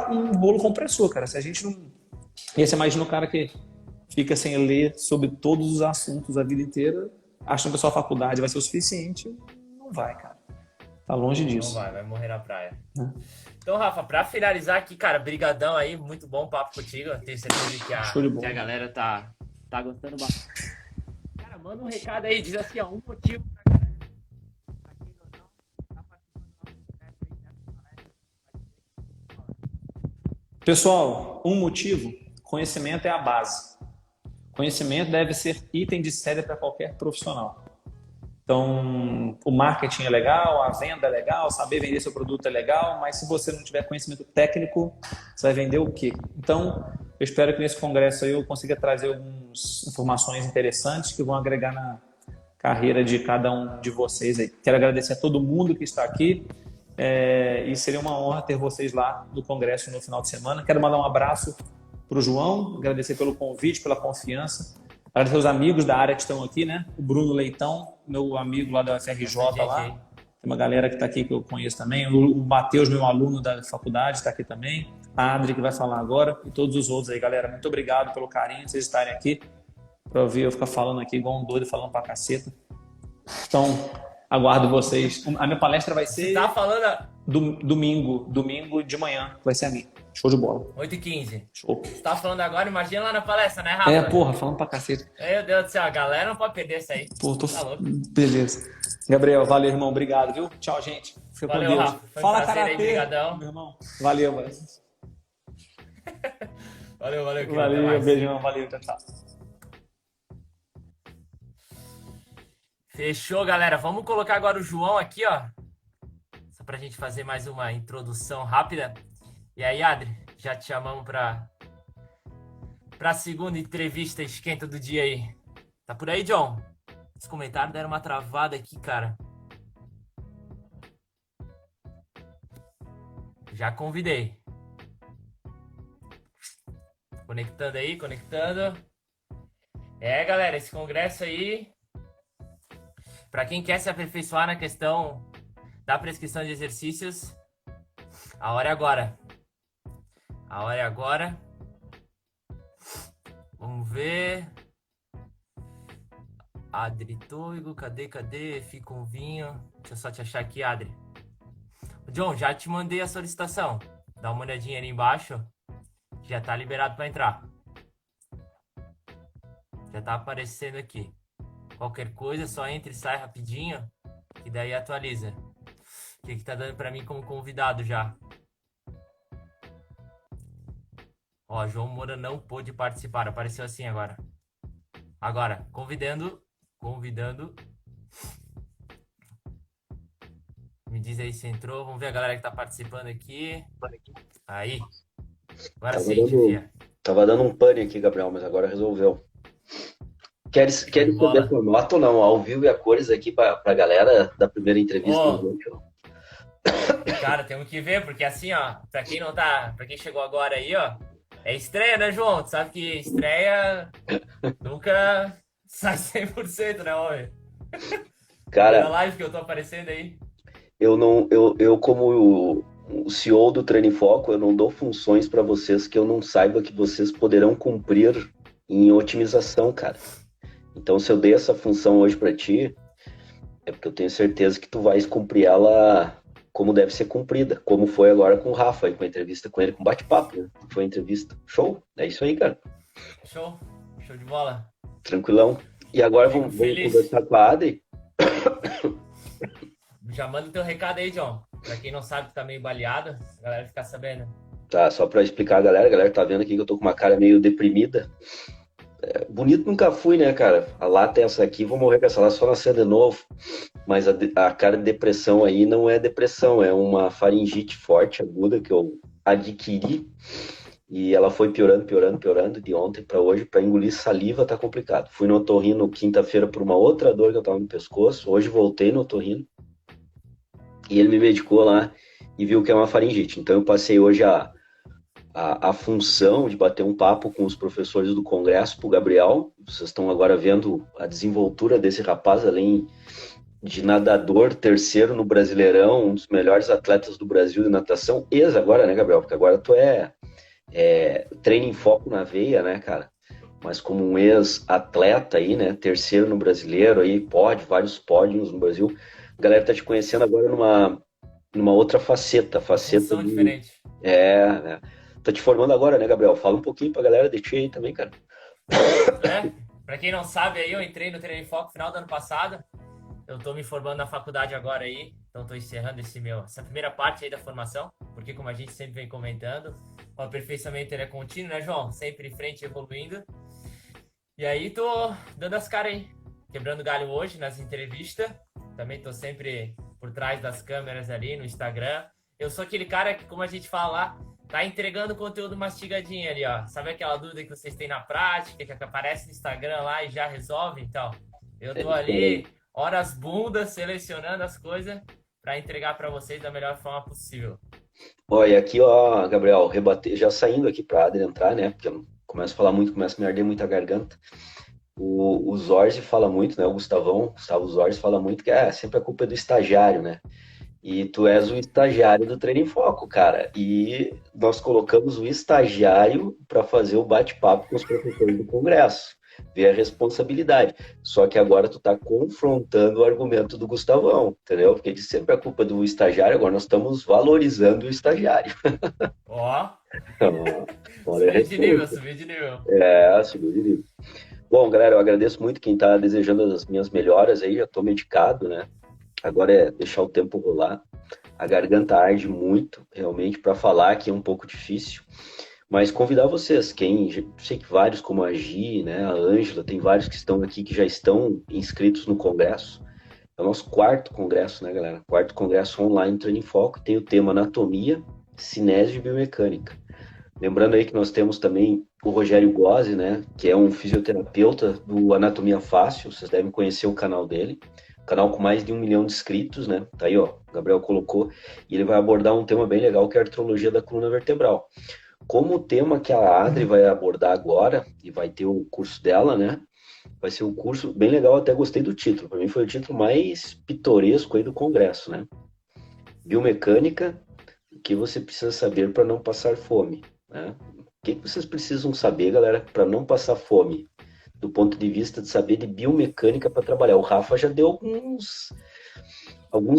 um rolo compressor, cara. Se a gente não... E aí você imagina o cara que fica sem ler sobre todos os assuntos a vida inteira, achando que a sua faculdade vai ser o suficiente, não vai, cara. Tá longe disso. Não vai morrer na praia. Então, Rafa, pra finalizar aqui, cara, brigadão aí, muito bom papo contigo. Eu tenho certeza que a galera tá gostando bastante. Cara, manda um recado aí, diz assim, ó, um motivo pra galera. Pra quem não tá participando do nosso Pessoal, um motivo, conhecimento é a base. Conhecimento deve ser item de série para qualquer profissional. Então, o marketing é legal, a venda é legal, saber vender seu produto é legal, mas se você não tiver conhecimento técnico, você vai vender o quê? Então, eu espero que nesse congresso aí eu consiga trazer algumas informações interessantes que vão agregar na carreira de cada um de vocês aí. Quero agradecer a todo mundo que está aqui e seria uma honra ter vocês lá no congresso no final de semana. Quero mandar um abraço para o João, agradecer pelo convite, pela confiança. Agradecer os amigos da área que estão aqui, né? O Bruno Leitão, meu amigo lá da FRJ lá. Tem uma galera que está aqui que eu conheço também. O Matheus, meu aluno da faculdade, está aqui também. A Adri, que vai falar agora. E todos os outros aí, galera. Muito obrigado pelo carinho de vocês estarem aqui. Para ouvir eu ficar falando aqui igual um doido, falando pra caceta. Então, aguardo vocês. A minha palestra vai ser... Você tá falando... Domingo de manhã vai ser a minha. Show de bola. 8h15. Show. Você tá falando agora, imagina lá na palestra, né, Rafa? Porra, falando pra caceta. Meu Deus do céu, a galera não pode perder isso aí. Pô, Tá louco. Beleza. Gabriel, valeu, irmão. Obrigado, viu? Tchau, gente. Fica Valeu, com Deus. Rafa. Foi um Fala, prazer aí, karatê, brigadão. meu irmão. Valeu, mano. Valeu, querido. Valeu, beijão. Valeu, tchau. Fechou, galera. Vamos colocar agora o João aqui, ó. Só pra gente fazer mais uma introdução rápida. E aí, Adri, já te chamamos pra segunda entrevista esquenta do dia aí. Tá por aí, John? Os comentários deram uma travada aqui, cara. Já convidei. Conectando aí, conectando. Galera, esse congresso aí... Para quem quer se aperfeiçoar na questão da prescrição de exercícios, a hora é agora. A hora é agora. Vamos ver. Adri Toigo, cadê? Fica um vinho. Deixa eu só te achar aqui, Adri. John, já te mandei a solicitação. Dá uma olhadinha ali embaixo. Já tá liberado para entrar. Já tá aparecendo aqui. Qualquer coisa, só entra e sai rapidinho, e daí atualiza. O que tá dando pra mim como convidado já? Ó, João Moura não pôde participar, apareceu assim agora. Agora, convidando. Me diz aí se entrou, vamos ver a galera que tá participando aqui. Aí. Agora sim, Tifia. Tava dando um pane aqui, Gabriel, mas agora resolveu. Queres Show de saber a bola. tua nota ou não? Ao vivo e a cores aqui pra galera da primeira entrevista do Ô, João. cara, temos que ver, porque assim, ó, pra quem chegou agora aí, ó, é estreia, né, João? Tu sabe que estreia nunca sai 100%, né, homem? Primeira Cara, live que eu tô aparecendo aí. eu não, eu como o CEO do Treino em Foco, eu não dou funções para vocês que eu não saiba que vocês poderão cumprir em otimização, cara. Então, se eu dei essa função hoje para ti, é porque eu tenho certeza que tu vais cumprir ela como deve ser cumprida, como foi agora com o Rafa, aí, com a entrevista com ele, com bate-papo, né? Foi a entrevista. Show? É isso aí, cara. Show, show de bola. Tranquilão. E agora Fico vamos feliz. conversar com a Adri. Já manda o teu recado aí, John. Pra quem não sabe, tá meio baleado, a galera ficar sabendo. Tá, só para explicar a galera tá vendo aqui que eu tô com uma cara meio deprimida. Bonito nunca fui, né, cara? A lata é essa aqui, vou morrer com essa lata só nascer de novo. Mas a cara de depressão aí não é depressão, é uma faringite forte, aguda, que eu adquiri. E ela foi piorando, piorando, piorando de ontem para hoje. Para engolir saliva tá complicado. Fui no otorrino quinta-feira por uma outra dor que eu tava no pescoço. Hoje voltei no otorrino e ele me medicou lá e viu que é uma faringite. Então eu passei hoje a função de bater um papo com os professores do congresso para o Gabriel. Vocês estão agora vendo a desenvoltura desse rapaz, além de nadador, terceiro no Brasileirão, um dos melhores atletas do Brasil de natação. Ex agora, né, Gabriel? Porque agora tu treina em foco na veia, né, cara? Mas como um ex-atleta aí, né? Terceiro no Brasileiro aí, vários pódios no Brasil. A galera tá te conhecendo agora numa outra faceta Função de... diferente. Né? Tá te formando agora, né, Gabriel? Fala um pouquinho pra galera de ti aí também, cara. É, pra quem não sabe aí, eu entrei no Treino em Foco no final do ano passado. Eu tô me formando na faculdade agora aí, então tô encerrando essa primeira parte aí da formação, porque como a gente sempre vem comentando, o aperfeiçoamento ele é contínuo, né, João? Sempre em frente, evoluindo. E aí tô dando as caras aí, quebrando galho hoje nas entrevistas. Também tô sempre por trás das câmeras ali no Instagram. Eu sou aquele cara que, como a gente fala lá, tá entregando conteúdo mastigadinho ali, ó. Sabe aquela dúvida que vocês têm na prática, que aparece no Instagram lá e já resolve? Então, eu tô ali, horas bundas, selecionando as coisas para entregar para vocês da melhor forma possível. Olha, aqui, ó, Gabriel, rebater, já saindo aqui pra Adri entrar, né? Porque eu começo a falar muito, começa a me arder muito a garganta. O Zorzi fala muito, né? O Gustavo Zorzi fala muito que sempre a culpa é do estagiário, né? E tu és o estagiário do Treino em Foco, cara. E nós colocamos o estagiário para fazer o bate-papo com os professores do Congresso. Ver a responsabilidade. Só que agora tu tá confrontando o argumento do Gustavão, entendeu? Porque de sempre a culpa do estagiário, agora nós estamos valorizando o estagiário. Ó, Então, olha a subiu de nível, resposta. subiu de nível. Subiu de nível. Bom, galera, eu agradeço muito quem tá desejando as minhas melhoras aí. Já tô medicado, né? Agora é deixar o tempo rolar. A garganta arde muito, realmente, para falar que é um pouco difícil. Mas convidar vocês, sei que vários, como a Gi, né, a Ângela, tem vários que estão aqui que já estão inscritos no congresso. É o nosso quarto congresso, né, galera? Quarto congresso online Treino em Foco. Tem o tema Anatomia, Cinésio e Biomecânica. Lembrando aí que nós temos também o Rogério Gozzi, né, que é um fisioterapeuta do Anatomia Fácil. Vocês devem conhecer o canal dele. Canal com mais de 1 milhão de inscritos, né? Tá aí, ó. O Gabriel colocou. E ele vai abordar um tema bem legal, que é a artrologia da coluna vertebral. Como o tema que a Adri vai abordar agora, e vai ter o curso dela, né? Vai ser um curso bem legal, até gostei do título. Para mim foi o título mais pitoresco aí do congresso, né? Biomecânica, o que você precisa saber para não passar fome, né? O que vocês precisam saber, galera, para não passar fome? Do ponto de vista de saber de biomecânica para trabalhar. O Rafa já deu alguns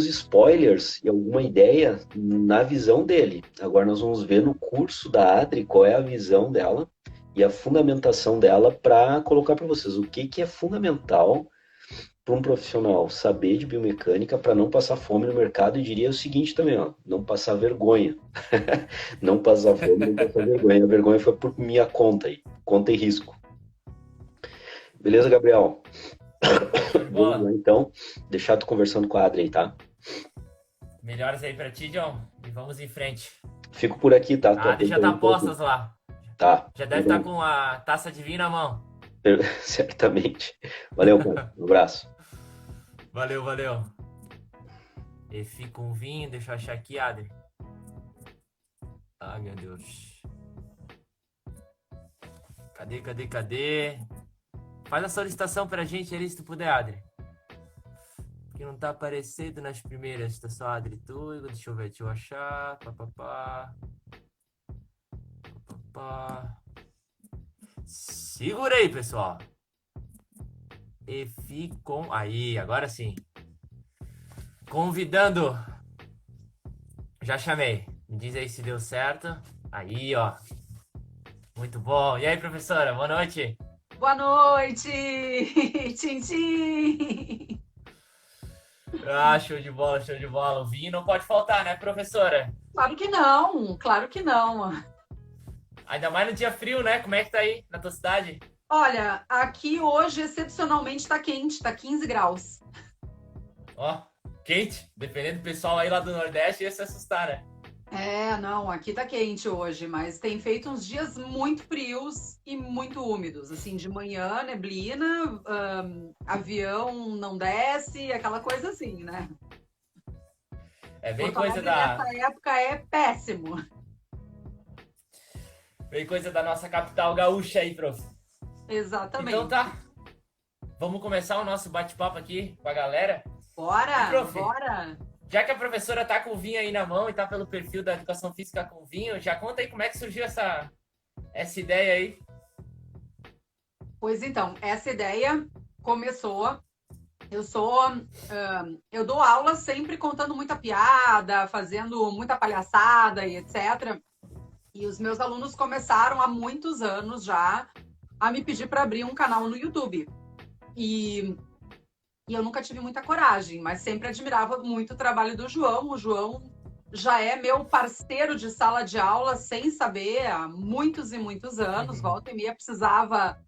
spoilers e alguma ideia na visão dele. Agora nós vamos ver no curso da Adri qual é a visão dela e a fundamentação dela para colocar para vocês o que é fundamental para um profissional saber de biomecânica para não passar fome no mercado. E diria o seguinte também, ó, não passar vergonha. Não passar fome, não passar vergonha. A vergonha foi por minha conta aí, conta e risco. Beleza, Gabriel? Show de Vamos lá, bola. então. Deixar tu conversando com a Adri aí, tá? Melhoras aí pra ti, John. E vamos em frente. Fico por aqui, tá? Tô A Adi já tá acompanhando por aqui. postas lá. Tá. Já deve estar com a taça de vinho na mão. Certamente. Valeu, cara. Um abraço. Valeu, valeu. E fica um vinho, deixa eu achar aqui, Adri. Ai, meu Deus. Cadê? Faz a solicitação pra gente ali, se tu puder, Adri. Que não tá aparecendo nas primeiras. Tá só Adri Tuigo. Deixa eu ver, deixa eu achar. Segura aí, pessoal. E ficam... Aí, agora sim. Convidando. Já chamei. Me diz aí se deu certo. Aí, ó. Muito bom. E aí, professora? Boa noite. Boa noite! Tchim, tchim! Ah, show de bola, show de bola. O vinho não pode faltar, né, professora? Claro que não, claro que não. Ainda mais no dia frio, né? Como é que tá aí na tua cidade? Olha, aqui hoje excepcionalmente tá quente, tá 15 graus. Ó, quente. Dependendo do pessoal aí lá do Nordeste, ia se assustar, né? É, não, aqui tá quente hoje, mas tem feito uns dias muito frios e muito úmidos. Assim, de manhã, neblina, avião não desce, aquela coisa assim, né? É bem Porto coisa Alegre nessa época é péssimo. Bem coisa da nossa capital gaúcha aí, prof. Exatamente. Então tá. Vamos começar o nosso bate-papo aqui com a galera. Bora, Prof, bora! já que a professora tá com o vinho aí na mão e tá pelo perfil da Educação Física com vinho, já conta aí como é que surgiu essa ideia aí. Pois então, essa ideia começou. Eu dou aula sempre contando muita piada, fazendo muita palhaçada e etc. E os meus alunos começaram há muitos anos já a me pedir para abrir um canal no YouTube. E eu nunca tive muita coragem, mas sempre admirava muito o trabalho do João. O João já é meu parceiro de sala de aula, sem saber, há muitos e muitos anos. Volta e meia precisava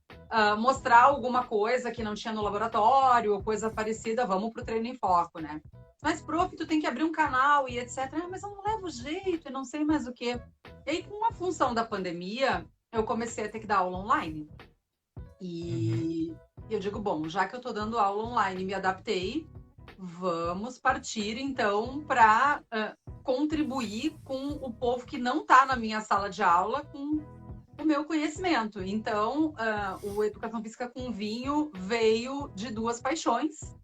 mostrar alguma coisa que não tinha no laboratório, ou coisa parecida, vamos pro treino em foco, né? Mas, prof, tu tem que abrir um canal e etc. Mas eu não levo jeito, eu não sei mais o quê. E aí, com a função da pandemia, eu comecei a ter que dar aula online. E eu digo, bom, já que eu tô dando aula online e me adaptei, vamos partir, então, para contribuir com o povo que não tá na minha sala de aula com o meu conhecimento. Então, o Educação Física com Vinho veio de duas paixões,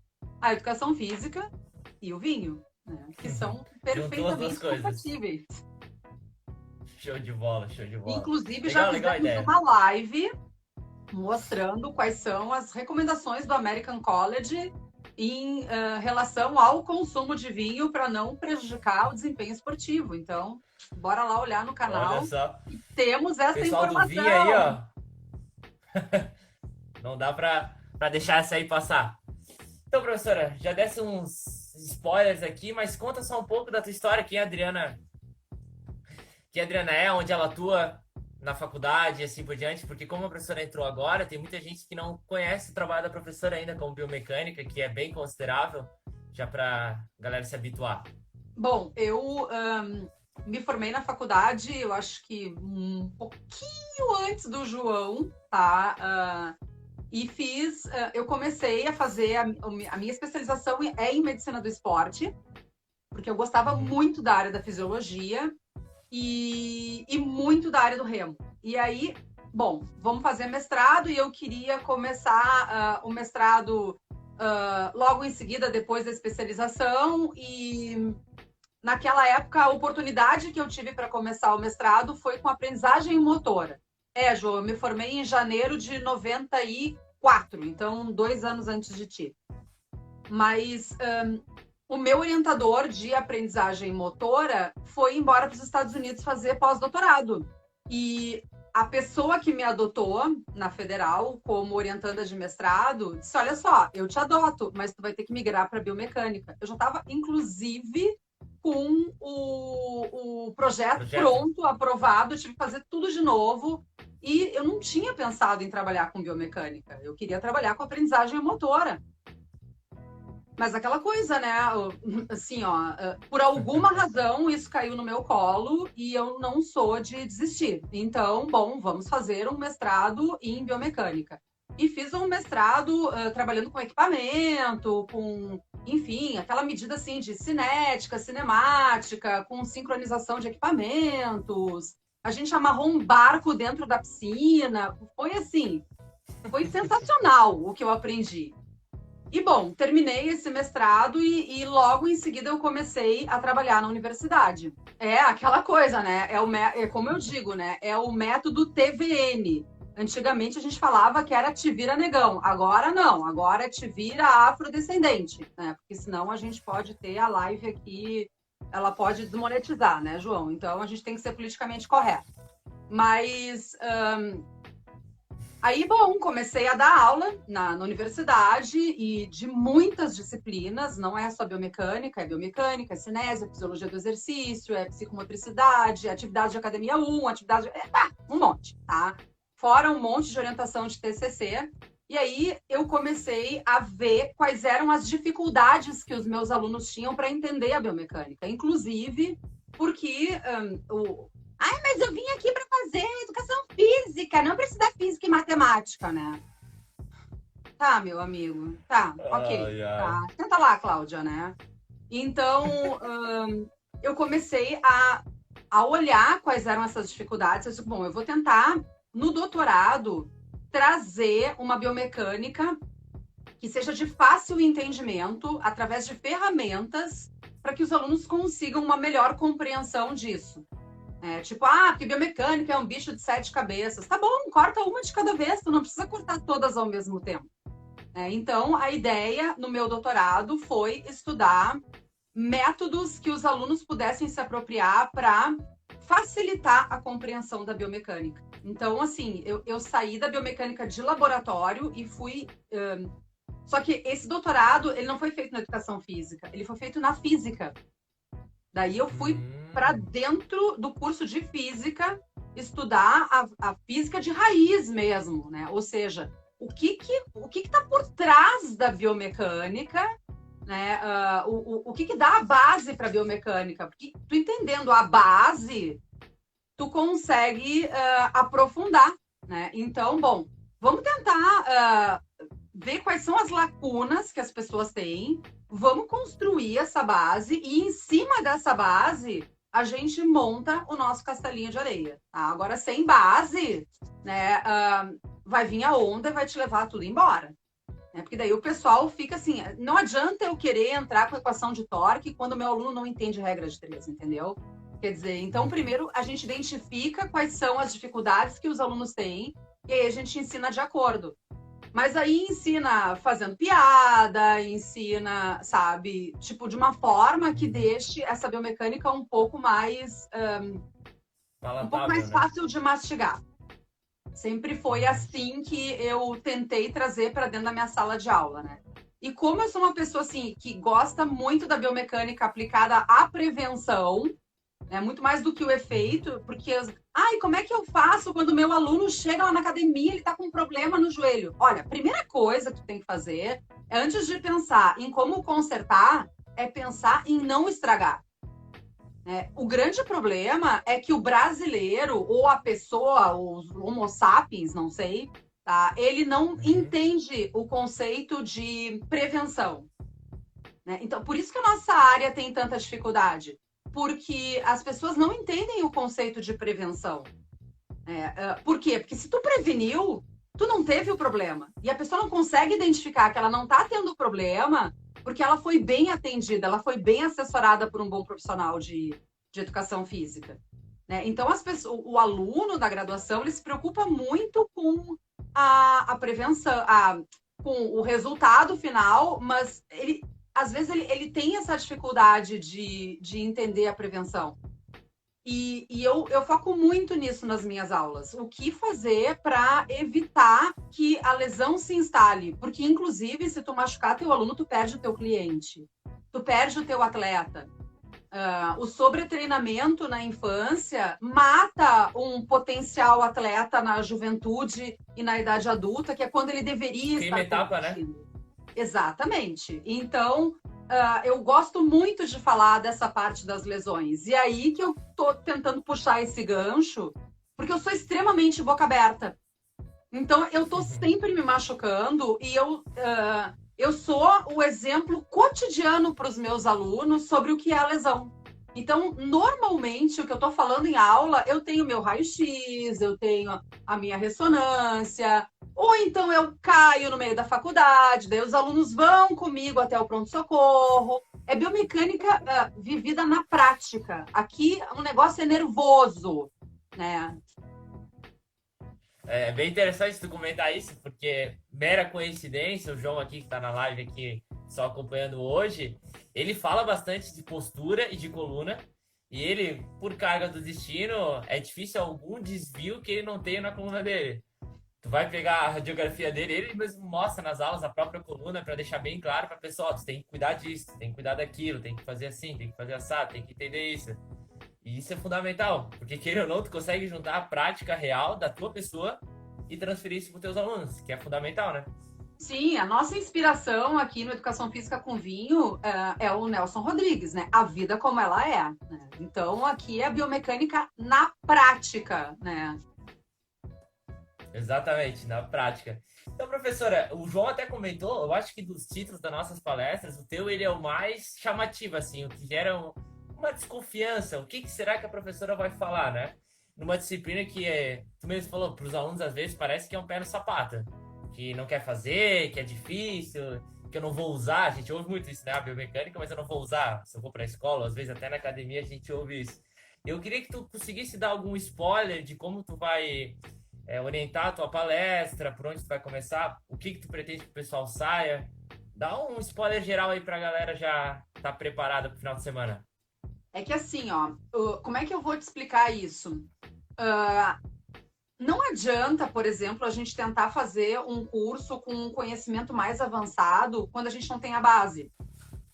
a educação física e o vinho, né? Que são perfeitamente compatíveis. Show de bola, show de bola. Inclusive, Legal, já fizemos uma live mostrando quais são as recomendações do American College em relação ao consumo de vinho para não prejudicar o desempenho esportivo. Então, bora lá olhar no canal. Olha só. E temos essa pessoal informação. Do vinho aí, ó. Não dá para deixar essa aí passar. Então, professora, já desse uns spoilers aqui, mas conta só um pouco da tua história, quem a Adriana é, onde ela atua na faculdade e assim por diante, porque como a professora entrou agora, tem muita gente que não conhece o trabalho da professora ainda como biomecânica, que é bem considerável, já para galera se habituar. Bom, eu me formei na faculdade, eu acho que um pouquinho antes do João, tá? E eu comecei a fazer, a minha especialização é em medicina do esporte, porque eu gostava muito da área da fisiologia e muito da área do remo. E aí, bom, vamos fazer mestrado e eu queria começar o mestrado logo em seguida, depois da especialização. E naquela época, a oportunidade que eu tive para começar o mestrado foi com aprendizagem motora. João, eu me formei em janeiro de 94, então 2 anos antes de ti. Mas o meu orientador de aprendizagem motora foi embora para os Estados Unidos fazer pós-doutorado. E a pessoa que me adotou na Federal como orientanda de mestrado disse, olha só, eu te adoto, mas tu vai ter que migrar para biomecânica. Eu já estava, inclusive, com o projeto pronto, aprovado, eu tive que fazer tudo de novo. E eu não tinha pensado em trabalhar com biomecânica. Eu queria trabalhar com aprendizagem motora. Mas aquela coisa, né? Assim, ó, por alguma razão isso caiu no meu colo e eu não sou de desistir. Então, bom, vamos fazer um mestrado em biomecânica. e fiz um mestrado trabalhando com equipamento, enfim, aquela medida assim de cinética, cinemática, com sincronização de equipamentos. A gente amarrou um barco dentro da piscina. Foi assim, foi sensacional o que eu aprendi. E, bom, terminei esse mestrado e logo em seguida eu comecei a trabalhar na universidade. É aquela coisa, né? É como eu digo, né? É o método TVN. Antigamente a gente falava que era te vira negão. Agora não, agora é te vira afrodescendente, né? Porque senão a gente pode ter a live aqui, ela pode desmonetizar, né, João? Então a gente tem que ser politicamente correto. Mas... Aí, bom, comecei a dar aula na universidade e de muitas disciplinas, não é só biomecânica, é cinésia, fisiologia do exercício, é psicomotricidade, atividade de academia 1, um monte, tá? Fora um monte de orientação de TCC. E aí eu comecei a ver quais eram as dificuldades que os meus alunos tinham para entender a biomecânica, inclusive porque mas eu vim aqui para fazer educação física, não precisa da física e matemática, né? Tá, meu amigo. Tá, ok. Tá. Tenta lá, Cláudia, né? Então, eu comecei a olhar quais eram essas dificuldades. Eu disse, bom, eu vou tentar, no doutorado, trazer uma biomecânica que seja de fácil entendimento, através de ferramentas, para que os alunos consigam uma melhor compreensão disso. Tipo, porque biomecânica é um bicho de 7 cabeças. Tá bom, corta uma de cada vez, tu não precisa cortar todas ao mesmo tempo. Então, a ideia no meu doutorado foi estudar métodos que os alunos pudessem se apropriar para facilitar a compreensão da biomecânica. Então, assim, eu saí da biomecânica de laboratório e fui... Só que esse doutorado, ele não foi feito na educação física, ele foi feito na física. Daí eu fui para dentro do curso de física estudar a física de raiz mesmo, né? Ou seja, o que está por trás da biomecânica, né? O que dá a base para a biomecânica? Porque tu entendendo a base, tu consegue aprofundar, né? Então, bom, vamos tentar ver quais são as lacunas que as pessoas têm, vamos construir essa base e em cima dessa base a gente monta o nosso castelinho de areia. Tá? Agora, sem base, né, vai vir a onda e vai te levar tudo embora. Né? Porque daí o pessoal fica assim, não adianta eu querer entrar com a equação de torque quando o meu aluno não entende regra de 3, entendeu? Quer dizer, então primeiro a gente identifica quais são as dificuldades que os alunos têm e aí a gente ensina de acordo. Mas aí ensina fazendo piada, ensina, sabe, tipo, de uma forma que deixe essa biomecânica um pouco mais fácil de mastigar. Sempre foi assim que eu tentei trazer para dentro da minha sala de aula, né? E como eu sou uma pessoa assim que gosta muito da biomecânica aplicada à prevenção, né, muito mais do que o efeito, porque como é que eu faço quando o meu aluno chega lá na academia, ele tá com um problema no joelho? Olha, a primeira coisa que tu tem que fazer é, antes de pensar em como consertar, é pensar em não estragar. O grande problema é que o brasileiro, ou a pessoa, os homo sapiens, não sei, tá? Ele não entende o conceito de prevenção. Né? Então, por isso que a nossa área tem tanta dificuldade. Porque as pessoas não entendem o conceito de prevenção. Por quê? Porque se tu preveniu, tu não teve o problema. E a pessoa não consegue identificar que ela não está tendo o problema porque ela foi bem atendida, ela foi bem assessorada por um bom profissional de educação física. Né? Então, o aluno da graduação, ele se preocupa muito com a prevenção, com o resultado final, mas às vezes ele tem essa dificuldade de entender a prevenção. E eu foco muito nisso nas minhas aulas. O que fazer para evitar que a lesão se instale? Porque, inclusive, se tu machucar teu aluno, tu perde o teu cliente. Tu perde o teu atleta. O sobretreinamento na infância mata um potencial atleta na juventude e na idade adulta, que é quando ele deveria estar competindo. Né? Exatamente. Então, eu gosto muito de falar dessa parte das lesões. E aí que eu tô tentando puxar esse gancho, porque eu sou extremamente boca aberta. Então, eu tô sempre me machucando e eu sou o exemplo cotidiano para os meus alunos sobre o que é a lesão. Então, normalmente, o que eu tô falando em aula, eu tenho meu raio-x, eu tenho a minha ressonância, ou então eu caio no meio da faculdade, daí os alunos vão comigo até o pronto-socorro. É biomecânica vivida na prática. Aqui, o negócio é nervoso, né? É bem interessante tu comentar isso, porque mera coincidência, o João aqui que tá na live aqui só acompanhando hoje, ele fala bastante de postura e de coluna, e ele, por carga do destino, é difícil algum desvio que ele não tenha na coluna dele. Tu vai pegar a radiografia dele, ele mesmo mostra nas aulas a própria coluna para deixar bem claro para a pessoa, ó, tu tem que cuidar disso, tem que cuidar daquilo, tem que fazer assim, tem que fazer assado, tem que entender isso. E isso é fundamental, porque queira ou não, tu consegue juntar a prática real da tua pessoa e transferir isso para os teus alunos, que é fundamental, né? Sim, a nossa inspiração aqui no Educação Física com Vinho é o Nelson Rodrigues, né? A vida como ela é, né? Então, aqui é a biomecânica na prática, né? Exatamente, na prática. Então, professora, o João até comentou, eu acho que dos títulos das nossas palestras, o teu ele é o mais chamativo, assim, o que gera uma desconfiança. O que será que a professora vai falar, né? Numa disciplina que tu mesmo falou, para os alunos às vezes parece que é um pé no sapato, que não quer fazer, que é difícil, que eu não vou usar. A gente ouve muito isso, né? A biomecânica, mas eu não vou usar. Se eu vou para a escola, às vezes até na academia a gente ouve isso. Eu queria que tu conseguisse dar algum spoiler de como tu vai orientar a tua palestra, por onde tu vai começar, o que tu pretende que o pessoal saia. Dá um spoiler geral aí pra galera já estar preparada pro final de semana. É que assim, ó, como é que eu vou te explicar isso? Não adianta, por exemplo, a gente tentar fazer um curso com um conhecimento mais avançado quando a gente não tem a base.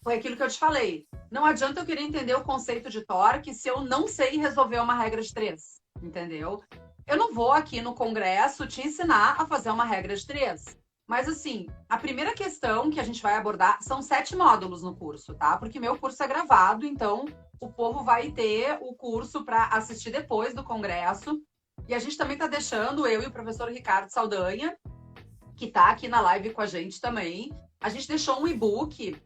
Foi aquilo que eu te falei. Não adianta eu querer entender o conceito de torque se eu não sei resolver uma regra de 3, entendeu? Eu não vou aqui no congresso te ensinar a fazer uma regra de 3. Mas, assim, a primeira questão que a gente vai abordar são 7 módulos no curso, tá? Porque meu curso é gravado, então o povo vai ter o curso para assistir depois do congresso. E a gente também está deixando, eu e o professor Ricardo Saldanha, que está aqui na live com a gente também, a gente deixou um e-book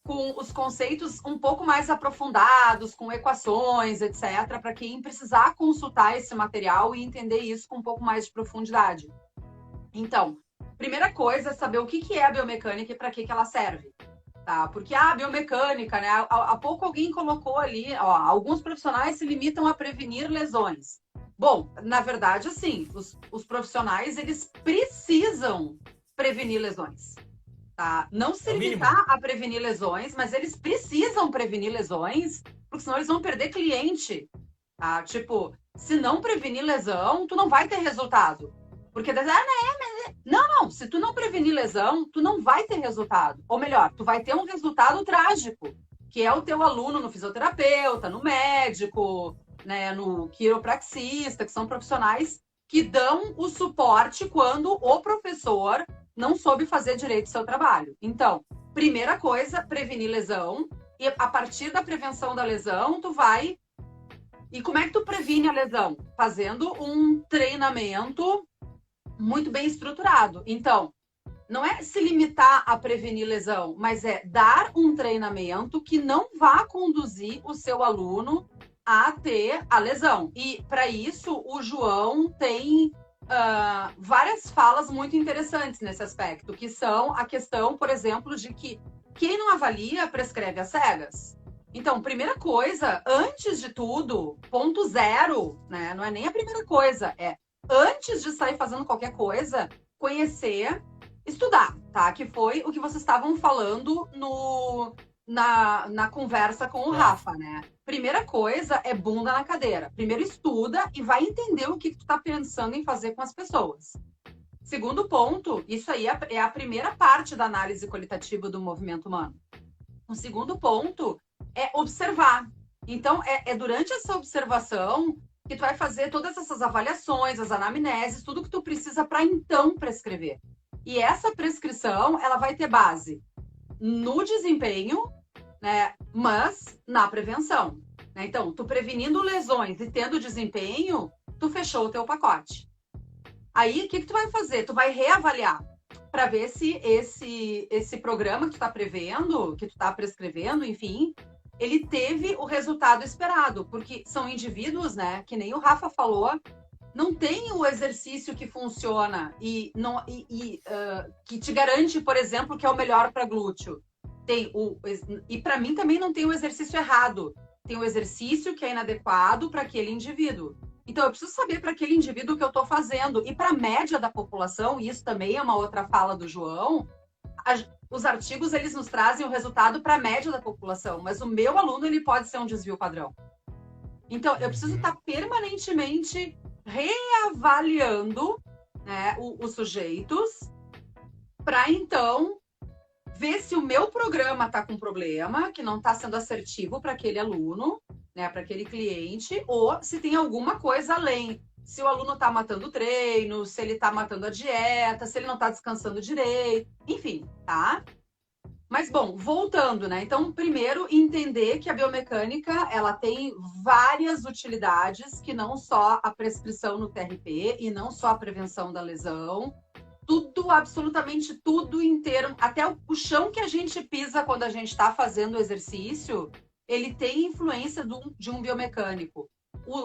com os conceitos um pouco mais aprofundados, com equações, etc., para quem precisar consultar esse material e entender isso com um pouco mais de profundidade. Então, primeira coisa é saber o que é a biomecânica e para que ela serve. Tá? Porque a biomecânica, né? Há pouco alguém colocou ali, ó, alguns profissionais se limitam a prevenir lesões. Bom, na verdade, assim, os profissionais, eles precisam prevenir lesões. Tá? Não se limitar a prevenir lesões, mas eles precisam prevenir lesões, porque senão eles vão perder cliente. Tá? Tipo, se não prevenir lesão, tu não vai ter resultado. Porque, não, se tu não prevenir lesão, tu não vai ter resultado. Ou melhor, tu vai ter um resultado trágico, que é o teu aluno no fisioterapeuta, no médico, né, no quiropraxista, que são profissionais que dão o suporte quando o professor não soube fazer direito o seu trabalho. Então, primeira coisa, prevenir lesão. E a partir da prevenção da lesão, tu vai... E como é que tu previne a lesão? Fazendo um treinamento muito bem estruturado. Então, não é se limitar a prevenir lesão, mas é dar um treinamento que não vá conduzir o seu aluno a ter a lesão. E, para isso, o João tem... várias falas muito interessantes nesse aspecto, que são a questão, por exemplo, de que quem não avalia prescreve às cegas. Então, primeira coisa, antes de tudo, ponto zero, né? Não é nem a primeira coisa, é antes de sair fazendo qualquer coisa, conhecer, estudar, tá? Que foi o que vocês estavam falando na conversa com o Rafa, né? Primeira coisa é bunda na cadeira. Primeiro estuda e vai entender o que tu tá pensando em fazer com as pessoas. Segundo ponto, isso aí é a primeira parte da análise qualitativa do movimento humano. O segundo ponto é observar. Então, é durante essa observação que tu vai fazer todas essas avaliações, as anamneses, tudo que tu precisa para então prescrever. E essa prescrição, ela vai ter base no desempenho, né, mas na prevenção. Né? Então, tu prevenindo lesões e tendo desempenho, tu fechou o teu pacote. Aí, o que tu vai fazer? Tu vai reavaliar para ver se esse programa que tu está prevendo, que tu está prescrevendo, enfim, ele teve o resultado esperado, porque são indivíduos, né, que nem o Rafa falou, não tem o exercício que funciona que te garante, por exemplo, que é o melhor para glúteo. E para mim também não tem o exercício errado. Tem o exercício que é inadequado para aquele indivíduo. Então, eu preciso saber para aquele indivíduo o que eu estou fazendo. E para a média da população, e isso também é uma outra fala do João, os artigos eles nos trazem o resultado para a média da população, mas o meu aluno ele pode ser um desvio padrão. Então, eu preciso estar permanentemente reavaliando, né, os sujeitos para, então, ver se o meu programa está com problema, que não está sendo assertivo para aquele aluno, né, para aquele cliente, ou se tem alguma coisa além. Se o aluno está matando o treino, se ele está matando a dieta, se ele não está descansando direito, enfim, tá? Mas, bom, voltando, né? Então, primeiro, entender que a biomecânica, ela tem várias utilidades, que não só a prescrição no TRP e não só a prevenção da lesão, tudo, absolutamente tudo inteiro, até o chão que a gente pisa quando a gente está fazendo o exercício, ele tem influência de um biomecânico.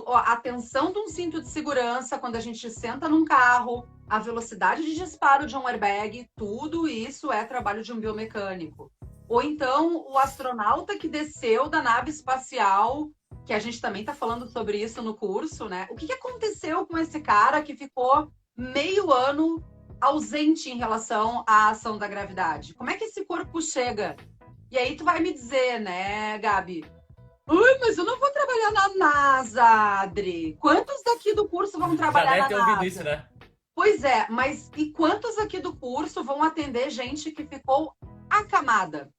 A tensão de um cinto de segurança quando a gente senta num carro, a velocidade de disparo de um airbag, tudo isso é trabalho de um biomecânico. Ou então o astronauta que desceu da nave espacial, que a gente também está falando sobre isso no curso, né? O que aconteceu com esse cara que ficou meio ano ausente em relação à ação da gravidade? Como é que esse corpo chega? E aí tu vai me dizer, né, Gabi? Ui, mas eu não vou trabalhar na NASA, Adri. Quantos daqui do curso vão trabalhar na NASA? Já deve ter ouvido isso, né? Pois é, mas e quantos aqui do curso vão atender gente que ficou acamada?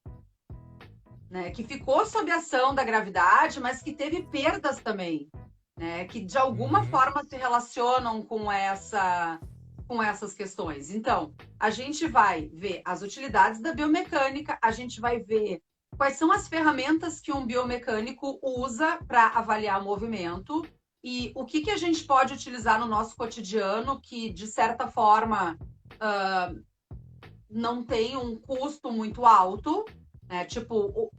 Né? Que ficou sob ação da gravidade, mas que teve perdas também. Né? Que de alguma forma se relacionam com essas questões. Então, a gente vai ver as utilidades da biomecânica, a gente vai ver quais são as ferramentas que um biomecânico usa para avaliar o movimento e o que a gente pode utilizar no nosso cotidiano que, de certa forma, não tem um custo muito alto. Né? Tipo,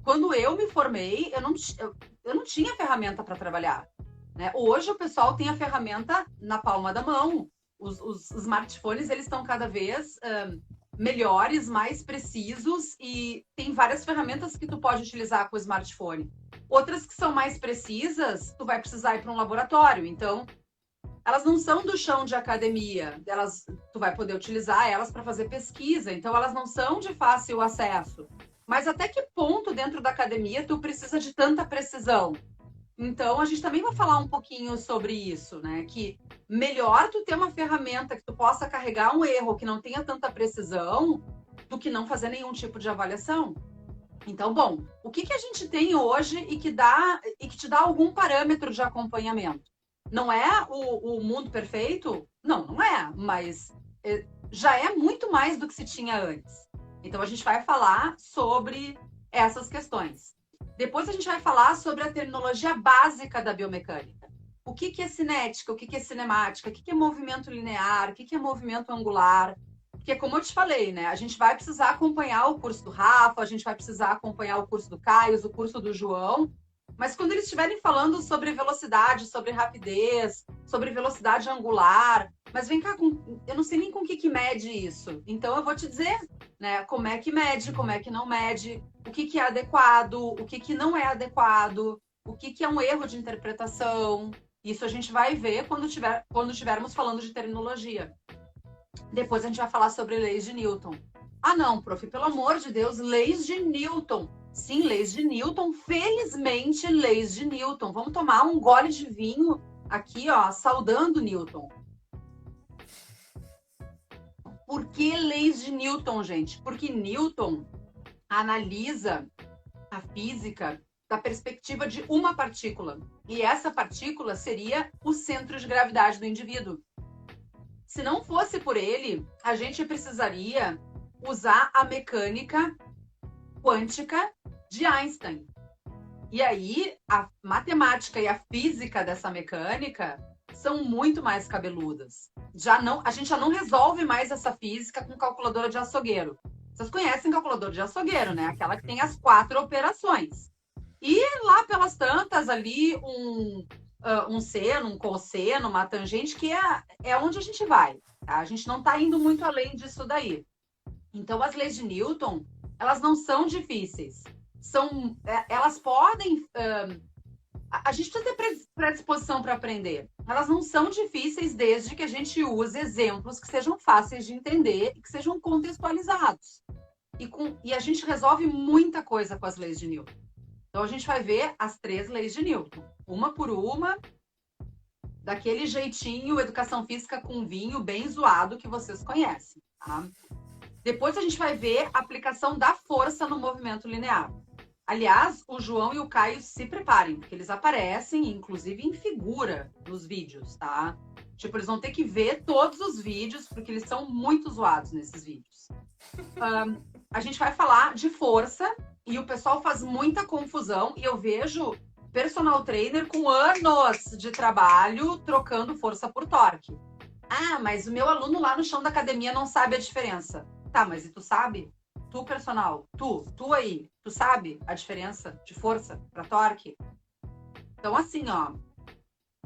quando eu me formei, eu não tinha ferramenta para trabalhar. Né? Hoje, o pessoal tem a ferramenta na palma da mão. Os smartphones, eles estão cada vez melhores, mais precisos e tem várias ferramentas que tu pode utilizar com o smartphone. Outras que são mais precisas, tu vai precisar ir para um laboratório. Então, elas não são do chão de academia. Tu vai poder utilizar elas para fazer pesquisa. Então, elas não são de fácil acesso. Mas até que ponto dentro da academia tu precisa de tanta precisão? Então, a gente também vai falar um pouquinho sobre isso, né? Que melhor tu ter uma ferramenta que tu possa carregar um erro que não tenha tanta precisão do que não fazer nenhum tipo de avaliação. Então, bom, o que a gente tem hoje e que te dá algum parâmetro de acompanhamento? Não é o mundo perfeito? Não, não é, mas já é muito mais do que se tinha antes. Então, a gente vai falar sobre essas questões. Depois a gente vai falar sobre a terminologia básica da biomecânica. O que é cinética, o que é cinemática, o que é movimento linear, o que é movimento angular. Porque, como eu te falei, né, a gente vai precisar acompanhar o curso do Rafa, a gente vai precisar acompanhar o curso do Caio, o curso do João, mas quando eles estiverem falando sobre velocidade, sobre rapidez, sobre velocidade angular, mas vem cá, eu não sei nem com que mede isso. Então, eu vou te dizer, né, como é que mede, como é que não mede, o que é adequado, o que não é adequado, o que é um erro de interpretação. Isso a gente vai ver quando estivermos falando de terminologia. Depois a gente vai falar sobre leis de Newton. Ah, não, prof, pelo amor de Deus, leis de Newton. Sim, leis de Newton, felizmente leis de Newton. Vamos tomar um gole de vinho aqui, ó, saudando Newton. Por que leis de Newton, gente? Porque Newton analisa a física da perspectiva de uma partícula. E essa partícula seria o centro de gravidade do indivíduo. Se não fosse por ele, a gente precisaria usar a mecânica quântica de Einstein. E aí, a matemática e a física dessa mecânica são muito mais cabeludas. A gente já não resolve mais essa física com calculadora de açougueiro. Vocês conhecem calculadora de açougueiro, né? Aquela que tem as 4 operações. E lá pelas tantas ali, um seno, um cosseno, uma tangente, que é onde a gente vai. Tá? A gente não está indo muito além disso daí. Então, as leis de Newton, elas não são difíceis. Elas podem... a gente precisa ter predisposição para aprender. Elas não são difíceis desde que a gente use exemplos que sejam fáceis de entender e que sejam contextualizados. E a gente resolve muita coisa com as leis de Newton. Então, a gente vai ver as 3 leis de Newton. Uma por uma, daquele jeitinho, educação física com vinho bem zoado que vocês conhecem. Tá? Depois a gente vai ver a aplicação da força no movimento linear. Aliás, o João e o Caio se preparem, porque eles aparecem, inclusive, em figura nos vídeos, tá? Tipo, eles vão ter que ver todos os vídeos, porque eles são muito zoados nesses vídeos. A gente vai falar de força, e o pessoal faz muita confusão, e eu vejo personal trainer com anos de trabalho trocando força por torque. Ah, mas o meu aluno lá no chão da academia não sabe a diferença. Tá, mas e tu sabe? Tu, personal, tu aí, tu sabe a diferença de força para torque? Então, assim, ó,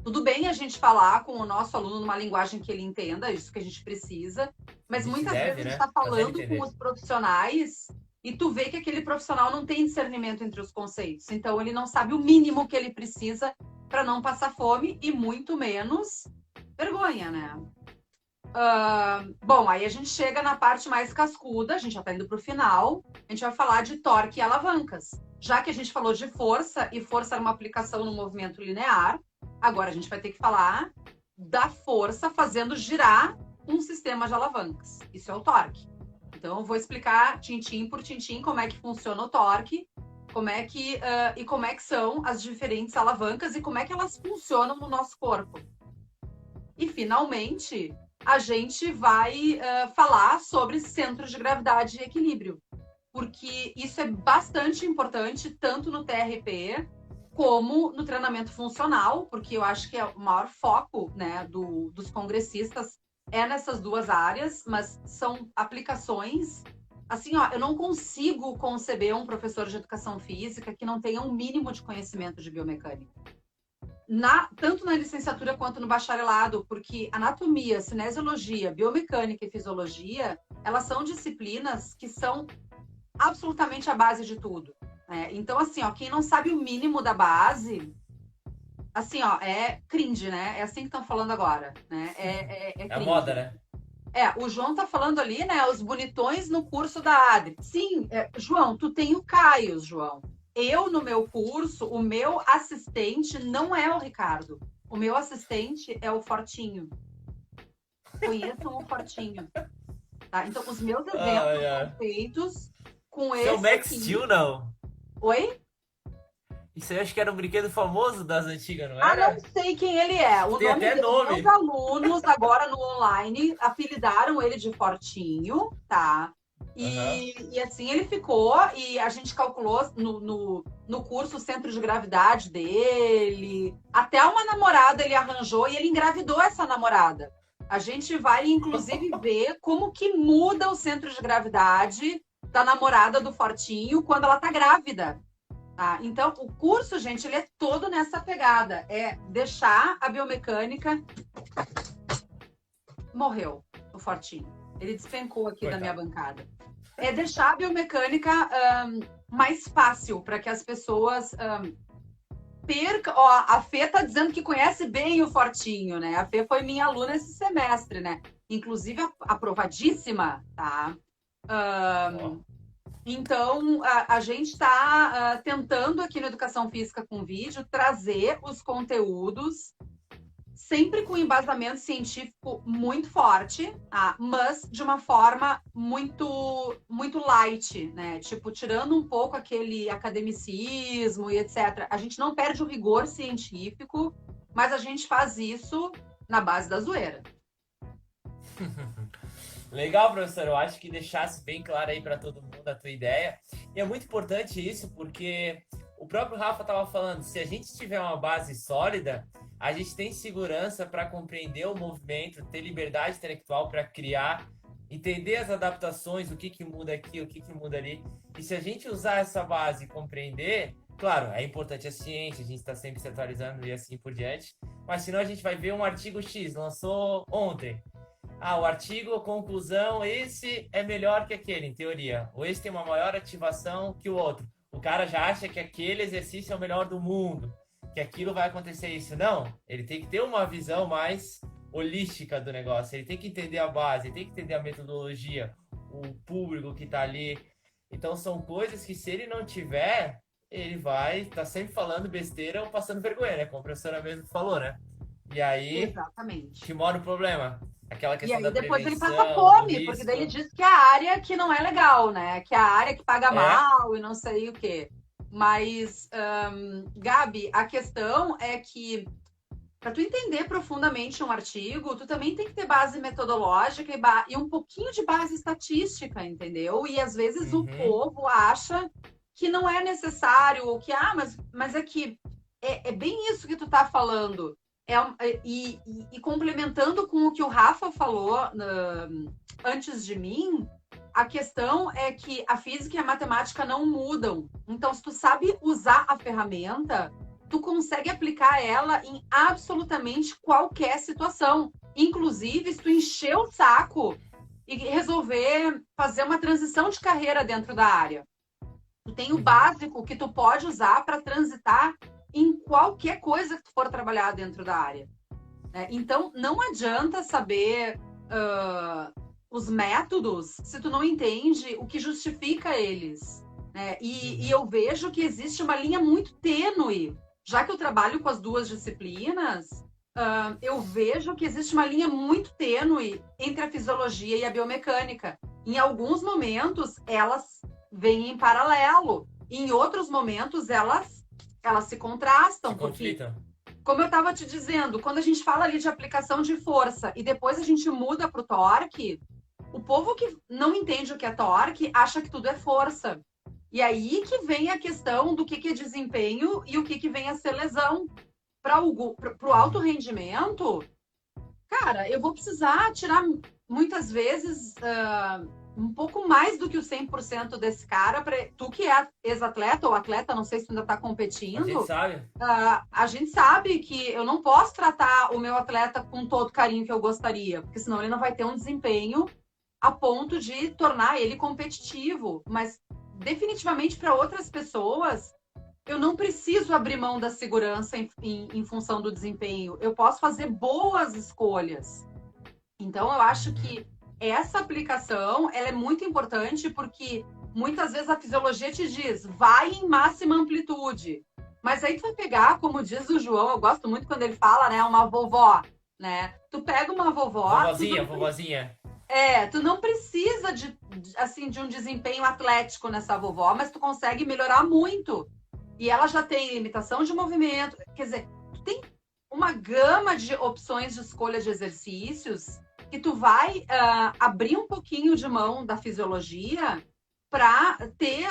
tudo bem a gente falar com o nosso aluno numa linguagem que ele entenda, isso que a gente precisa, mas muitas vezes a gente está falando com os profissionais e tu vê que aquele profissional não tem discernimento entre os conceitos, então ele não sabe o mínimo que ele precisa para não passar fome e muito menos vergonha, né? Bom, aí a gente chega na parte mais cascuda, a gente já está indo para o final, a gente vai falar de torque e alavancas. Já que a gente falou de força, e força era uma aplicação no movimento linear, agora a gente vai ter que falar da força fazendo girar um sistema de alavancas. Isso é o torque. Então, eu vou explicar tintim por tintim como é que funciona o torque, como é que são as diferentes alavancas e como é que elas funcionam no nosso corpo. E, finalmente, a gente vai falar sobre centros de gravidade e equilíbrio, porque isso é bastante importante tanto no TRP como no treinamento funcional, porque eu acho que é o maior foco, né, dos congressistas é nessas 2 áreas, mas são aplicações. Assim, ó, eu não consigo conceber um professor de educação física que não tenha um mínimo de conhecimento de biomecânica. Tanto na licenciatura quanto no bacharelado, porque anatomia, cinesiologia, biomecânica e fisiologia, elas são disciplinas que são absolutamente a base de tudo. Né? Então, assim, ó, quem não sabe o mínimo da base, assim, ó, é cringe, né? É assim que estão falando agora, né? É a moda, né? O João tá falando ali, né? Os bonitões no curso da Adri. Sim, João, tu tem o Caio, João. Eu, no meu curso, o meu assistente não é o Ricardo. O meu assistente é o Fortinho. Conheçam o Fortinho. Tá? Então, os meus exemplos são feitos com esse. É o Max aqui. Steel, não? Oi? Isso aí acho que era um brinquedo famoso das antigas, não Ah, era? não sei quem ele é. Tem até nome. Meus alunos, agora no online, apelidaram ele de Fortinho, tá? E assim ele ficou, e a gente calculou no curso o centro de gravidade dele. Até uma namorada ele arranjou e ele engravidou essa namorada. A gente vai, inclusive, ver como que muda o centro de gravidade da namorada do Fortinho quando ela tá grávida. Tá? Então, o curso, gente, ele é todo nessa pegada. É deixar a biomecânica... Morreu o Fortinho. Ele despencou aqui da minha bancada. É deixar a biomecânica mais fácil para que as pessoas percam. Ó, a Fê tá dizendo que conhece bem o Fortinho, né? A Fê foi minha aluna esse semestre, né? Inclusive aprovadíssima, tá? Então, a gente está tentando aqui no Educação Física com Vídeo trazer os conteúdos sempre com embasamento científico muito forte, mas de uma forma muito, muito light, né? Tipo, tirando um pouco aquele academicismo e etc. A gente não perde o rigor científico, mas a gente faz isso na base da zoeira. Legal, professor. Eu acho que deixasse bem claro aí para todo mundo a tua ideia. E é muito importante isso, porque o próprio Rafa estava falando, se a gente tiver uma base sólida, a gente tem segurança para compreender o movimento, ter liberdade intelectual para criar, entender as adaptações, o que que muda aqui, o que que muda ali. E se a gente usar essa base e compreender, claro, é importante a ciência, a gente está sempre se atualizando e assim por diante, mas senão a gente vai ver um artigo X, lançou ontem. Ah, o artigo, conclusão, esse é melhor que aquele, em teoria. Ou esse tem uma maior ativação que o outro. O cara já acha que aquele exercício é o melhor do mundo, que aquilo vai acontecer isso. Não, ele tem que ter uma visão mais holística do negócio. Ele tem que entender a base, ele tem que entender a metodologia, o público que está ali. Então são coisas que, se ele não tiver, ele vai estar sempre falando besteira ou passando vergonha, né? Como a professora mesmo falou, né? E aí Exatamente. que mora o problema. Aquela E questão aí da depois ele prevenção, passa do fome, porque daí ele risco. diz que é a área que não é legal, né? Que é a área que paga mal e não sei o quê. Mas, Gabi, a questão é que para tu entender profundamente um artigo, tu também tem que ter base metodológica e um pouquinho de base estatística, entendeu? E às vezes o povo acha que não é necessário, ou que, mas é que é bem isso que tu tá falando. E complementando com o que o Rafa falou antes de mim, a questão é que a física e a matemática não mudam. Então, se tu sabe usar a ferramenta, tu consegue aplicar ela em absolutamente qualquer situação. Inclusive, se tu encher o saco e resolver fazer uma transição de carreira dentro da área. Tu tem o básico que tu pode usar para transitar em qualquer coisa que tu for trabalhar dentro da área. Né? Então, não adianta saber os métodos se tu não entende o que justifica eles. Né? E eu vejo que existe uma linha muito tênue. Já que eu trabalho com as duas disciplinas, eu vejo que existe uma linha muito tênue entre a fisiologia e a biomecânica. Em alguns momentos, elas vêm em paralelo. Em outros momentos, elas se contrastam. Se conflitam. Como eu estava te dizendo, quando a gente fala ali de aplicação de força e depois a gente muda para o torque, o povo que não entende o que é torque acha que tudo é força. E aí que vem a questão do que é desempenho e o que vem a ser lesão. Para o alto rendimento, cara, eu vou precisar tirar muitas vezes um pouco mais do que o 100% desse cara. Tu que é ex-atleta ou atleta, não sei se tu ainda está competindo. A gente sabe. A gente sabe que eu não posso tratar o meu atleta com todo o carinho que eu gostaria, porque senão ele não vai ter um desempenho a ponto de tornar ele competitivo. Mas definitivamente para outras pessoas, eu não preciso abrir mão da segurança em função do desempenho. Eu posso fazer boas escolhas. Então, eu acho que essa aplicação ela é muito importante porque muitas vezes a fisiologia te diz, vai em máxima amplitude. Mas aí tu vai pegar, como diz o João, eu gosto muito quando ele fala, né, uma vovó, né? Tu pega uma vovó... Vovozinha. Tu não precisa de um desempenho atlético nessa vovó, mas tu consegue melhorar muito. E ela já tem limitação de movimento. Quer dizer, tu tem uma gama de opções de escolha de exercícios que tu vai abrir um pouquinho de mão da fisiologia para ter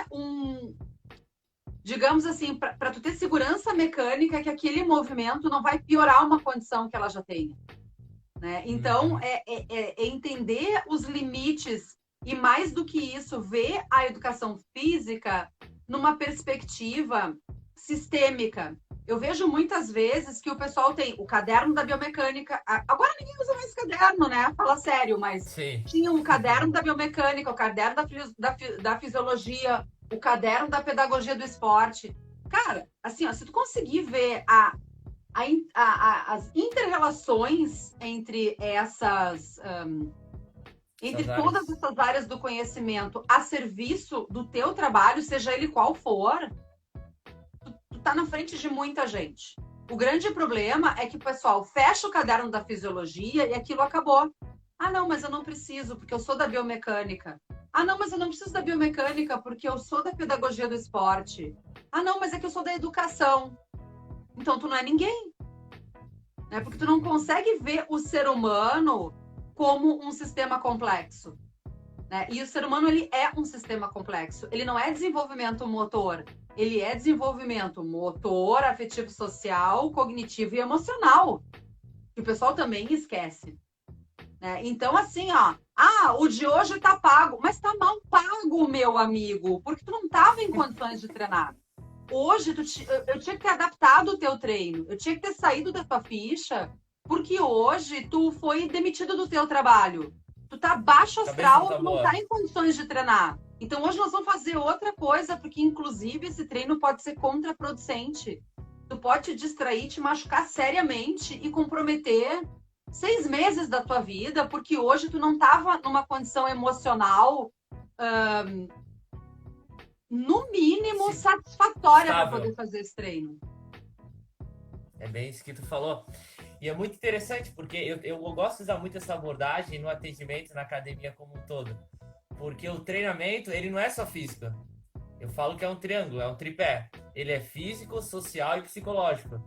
digamos assim, para tu ter segurança mecânica que aquele movimento não vai piorar uma condição que ela já tenha. Né? Então, é entender os limites e, mais do que isso, ver a educação física numa perspectiva sistêmica. Eu vejo muitas vezes que o pessoal tem o caderno da biomecânica. Agora ninguém usa mais caderno, né? Fala sério, mas Sim. Tinha o caderno da biomecânica, o caderno da fisiologia, o caderno da pedagogia do esporte. Cara, assim, ó, se tu conseguir ver as inter-relações entre entre todas essas áreas do conhecimento a serviço do teu trabalho, seja ele qual for, tu tá na frente de muita gente. O grande problema é que o pessoal fecha o caderno da fisiologia e aquilo acabou. Ah, não, mas eu não preciso, porque eu sou da biomecânica. Ah, não, mas eu não preciso da biomecânica, porque eu sou da pedagogia do esporte. Ah, não, mas é que eu sou da educação. Então, tu não é ninguém. Né? Porque tu não consegue ver o ser humano como um sistema complexo. Né? E o ser humano, ele é um sistema complexo. Ele não é desenvolvimento motor. ele é desenvolvimento motor, afetivo social, cognitivo e emocional, que o pessoal também esquece. Né? Então, assim, ó, o de hoje tá pago, mas tá mal pago, meu amigo, porque tu não tava em condições de treinar. Hoje, eu tinha que ter adaptado o teu treino, eu tinha que ter saído da tua ficha, porque hoje tu foi demitido do teu trabalho. Tu tá baixo astral, tu não tá em condições de treinar. Então, hoje nós vamos fazer outra coisa, porque, inclusive, esse treino pode ser contraproducente. Tu pode te distrair, te machucar seriamente e comprometer 6 meses da tua vida, porque hoje tu não estava numa condição emocional, no mínimo, satisfatória para poder fazer esse treino. É bem isso que tu falou. E é muito interessante, porque eu gosto de usar muito essa abordagem no atendimento, na academia como um todo. Porque o treinamento, ele não é só físico. Eu falo que é um triângulo, é um tripé. Ele é físico, social e psicológico.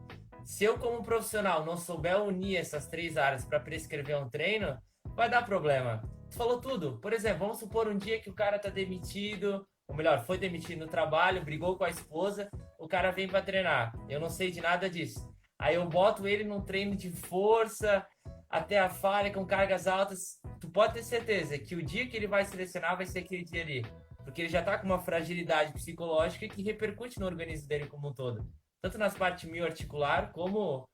Se eu, como profissional, não souber unir essas 3 áreas para prescrever um treino, vai dar problema. Tu falou tudo. Por exemplo, vamos supor um dia que o cara tá demitido, ou melhor, foi demitido no trabalho, brigou com a esposa, o cara vem para treinar. Eu não sei de nada disso. Aí eu boto ele num treino de força, até a falha, com cargas altas. Tu pode ter certeza que o dia que ele vai selecionar vai ser aquele dia ali. Porque ele já tá com uma fragilidade psicológica que repercute no organismo dele como um todo. Tanto nas partes mioarticular, como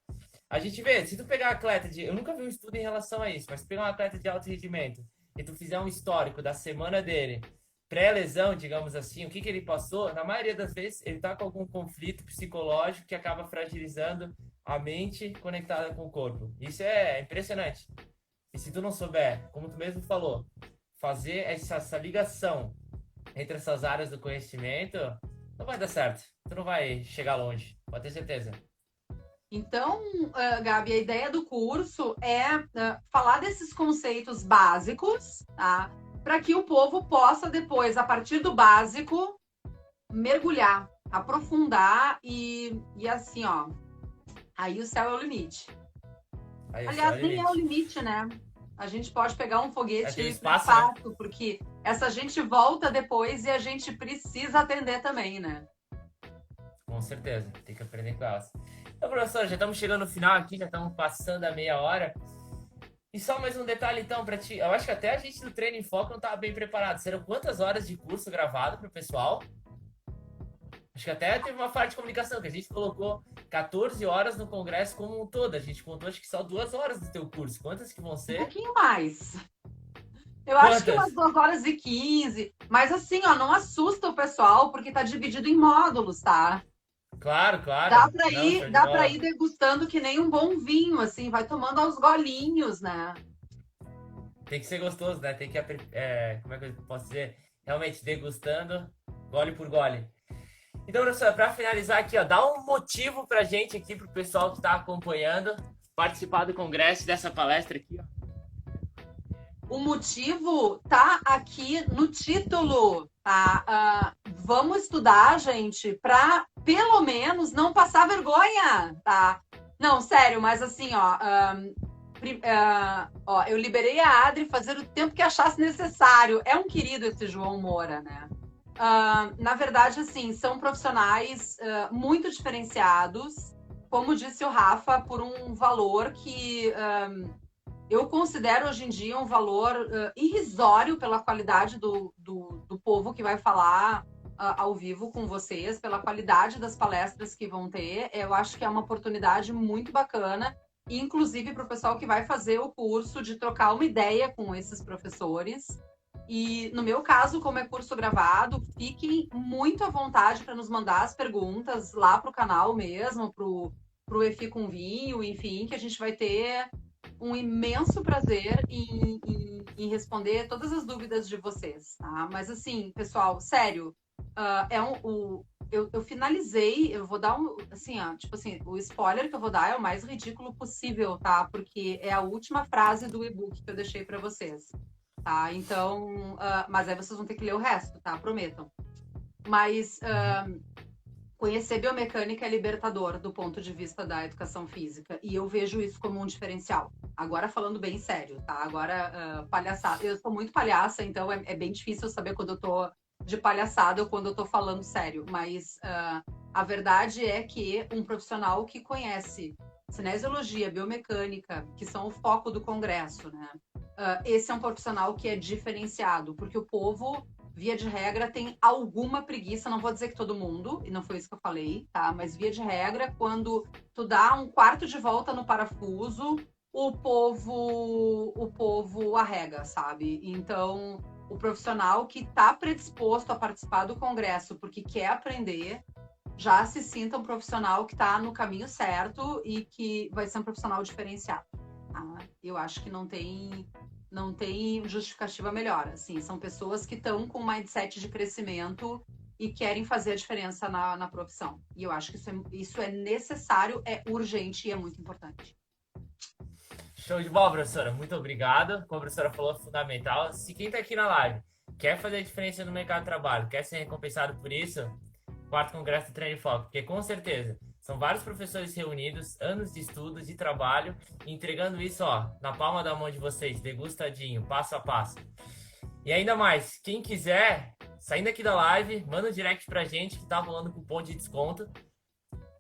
a gente vê, se tu pegar atleta eu nunca vi um estudo em relação a isso, mas se pegar um atleta de alto rendimento e tu fizer um histórico da semana dele, pré-lesão, digamos assim, o que ele passou, na maioria das vezes ele tá com algum conflito psicológico que acaba fragilizando a mente conectada com o corpo. Isso é impressionante. E se tu não souber, como tu mesmo falou, fazer essa ligação entre essas áreas do conhecimento, não vai dar certo. Tu não vai chegar longe, pode ter certeza. Então, Gabi, a ideia do curso é falar desses conceitos básicos, tá? Para que o povo possa depois, a partir do básico, mergulhar, aprofundar e assim, ó, aí o céu é o limite. Aliás, nem é o limite, né? A gente pode pegar um foguete espaço, né? Porque essa gente volta depois e a gente precisa atender também, né? Com certeza, tem que aprender com elas. Então, professor, já estamos chegando no final aqui, já estamos passando a meia hora. E só mais um detalhe, então, para ti. Eu acho que até a gente do Treino em Foco não estava bem preparado. Serão quantas horas de curso gravado para o pessoal? Acho que até teve uma falha de comunicação, que a gente colocou 14 horas no congresso como um todo. A gente contou, acho que só 2 horas do teu curso. Quantas que vão ser? Um pouquinho mais. Eu acho que umas 2h15. Mas assim, ó, não assusta o pessoal, porque tá dividido em módulos, tá? Claro. Dá pra ir degustando que nem um bom vinho, assim, vai tomando aos golinhos, né? Tem que ser gostoso, né? Tem que, como é que eu posso dizer? Realmente degustando, gole por gole. Então, professor, para finalizar aqui, ó, dá um motivo pra gente aqui, pro pessoal que tá acompanhando, participar do congresso, dessa palestra aqui, ó. O motivo tá aqui no título, tá? Vamos estudar, gente, para pelo menos não passar vergonha, tá? Não, sério, mas assim, ó, eu liberei a Adri fazer o tempo que achasse necessário. É um querido esse João Moura, né? Na verdade, assim, são profissionais muito diferenciados, como disse o Rafa, por um valor que eu considero hoje em dia um valor irrisório pela qualidade do povo que vai falar ao vivo com vocês, pela qualidade das palestras que vão ter. Eu acho que é uma oportunidade muito bacana, inclusive para o pessoal que vai fazer o curso, de trocar uma ideia com esses professores. E no meu caso, como é curso gravado, fiquem muito à vontade para nos mandar as perguntas lá para o canal mesmo, para o EFI com Vinho, enfim, que a gente vai ter um imenso prazer em responder todas as dúvidas de vocês, tá? Mas assim, pessoal, sério, eu finalizei, eu vou dar o spoiler que eu vou dar é o mais ridículo possível, tá? Porque é a última frase do e-book que eu deixei para vocês, tá? Então, mas aí vocês vão ter que ler o resto, tá? Prometam. Mas conhecer biomecânica é libertador do ponto de vista da educação física, e eu vejo isso como um diferencial. Agora falando bem sério, tá? Agora, palhaçada. Eu sou muito palhaça, então é bem difícil saber quando eu tô de palhaçada ou quando eu tô falando sério, mas a verdade é que um profissional que conhece cinesiologia, biomecânica, que são o foco do congresso, né? Esse é um profissional que é diferenciado, porque o povo, via de regra, tem alguma preguiça, não vou dizer que todo mundo, e não foi isso que eu falei, tá? Mas via de regra, quando tu dá um quarto de volta no parafuso, o povo arrega, sabe? Então, o profissional que está predisposto a participar do congresso porque quer aprender, já se sinta um profissional que está no caminho certo e que vai ser um profissional diferenciado. Tá? Eu acho que não tem justificativa melhor. Assim, são pessoas que estão com um mindset de crescimento e querem fazer a diferença na profissão. E eu acho que isso é necessário, é urgente e é muito importante. Show de bola, professora. Muito obrigado. Como a professora falou, é fundamental. Se quem está aqui na live quer fazer a diferença no mercado de trabalho, quer ser recompensado por isso, quarto congresso do Treino em Foco, porque com certeza são vários professores reunidos, anos de estudo, de trabalho, entregando isso, ó, na palma da mão de vocês, degustadinho, passo a passo. E ainda mais, quem quiser, saindo aqui da live, manda um direct pra gente que tá rolando cupom de desconto,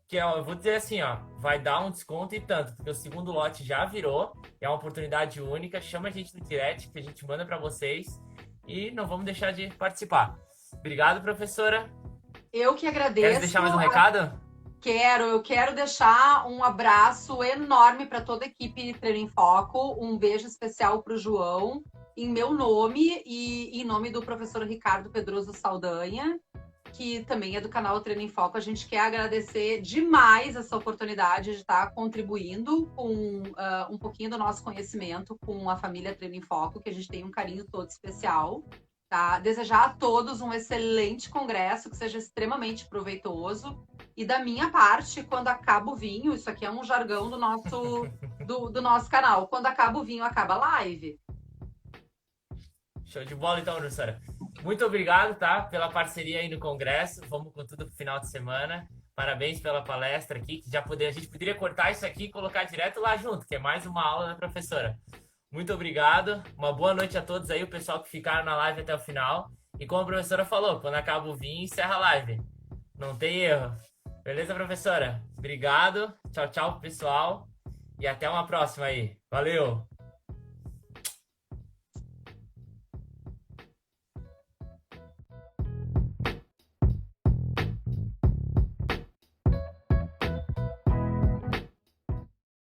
que ó, eu vou dizer assim, ó, vai dar um desconto e tanto, porque o segundo lote já virou, é uma oportunidade única, chama a gente no direct que a gente manda pra vocês e não vamos deixar de participar. Obrigado, professora. Eu que agradeço. Quer deixar mais um recado? Eu quero deixar um abraço enorme para toda a equipe Treino em Foco, um beijo especial para o João, em meu nome e em nome do professor Ricardo Pedroso Saldanha, que também é do canal Treino em Foco. A gente quer agradecer demais essa oportunidade de estar contribuindo com um pouquinho do nosso conhecimento com a família Treino em Foco, que a gente tem um carinho todo especial. Tá? Desejar a todos um excelente congresso, que seja extremamente proveitoso. E da minha parte, quando acaba o vinho, isso aqui é um jargão do nosso canal, quando acaba o vinho, acaba a live. Show de bola então, professora. Muito obrigado, tá? Pela parceria aí no congresso. Vamos com tudo pro final de semana. Parabéns pela palestra aqui, que a gente poderia cortar isso aqui e colocar direto lá junto, que é mais uma aula da professora. Muito obrigado, uma boa noite a todos aí, o pessoal que ficaram na live até o final. E como a professora falou, quando acaba o vinho, encerra a live. Não tem erro. Beleza, professora? Obrigado, tchau, tchau, pessoal. E até uma próxima aí. Valeu!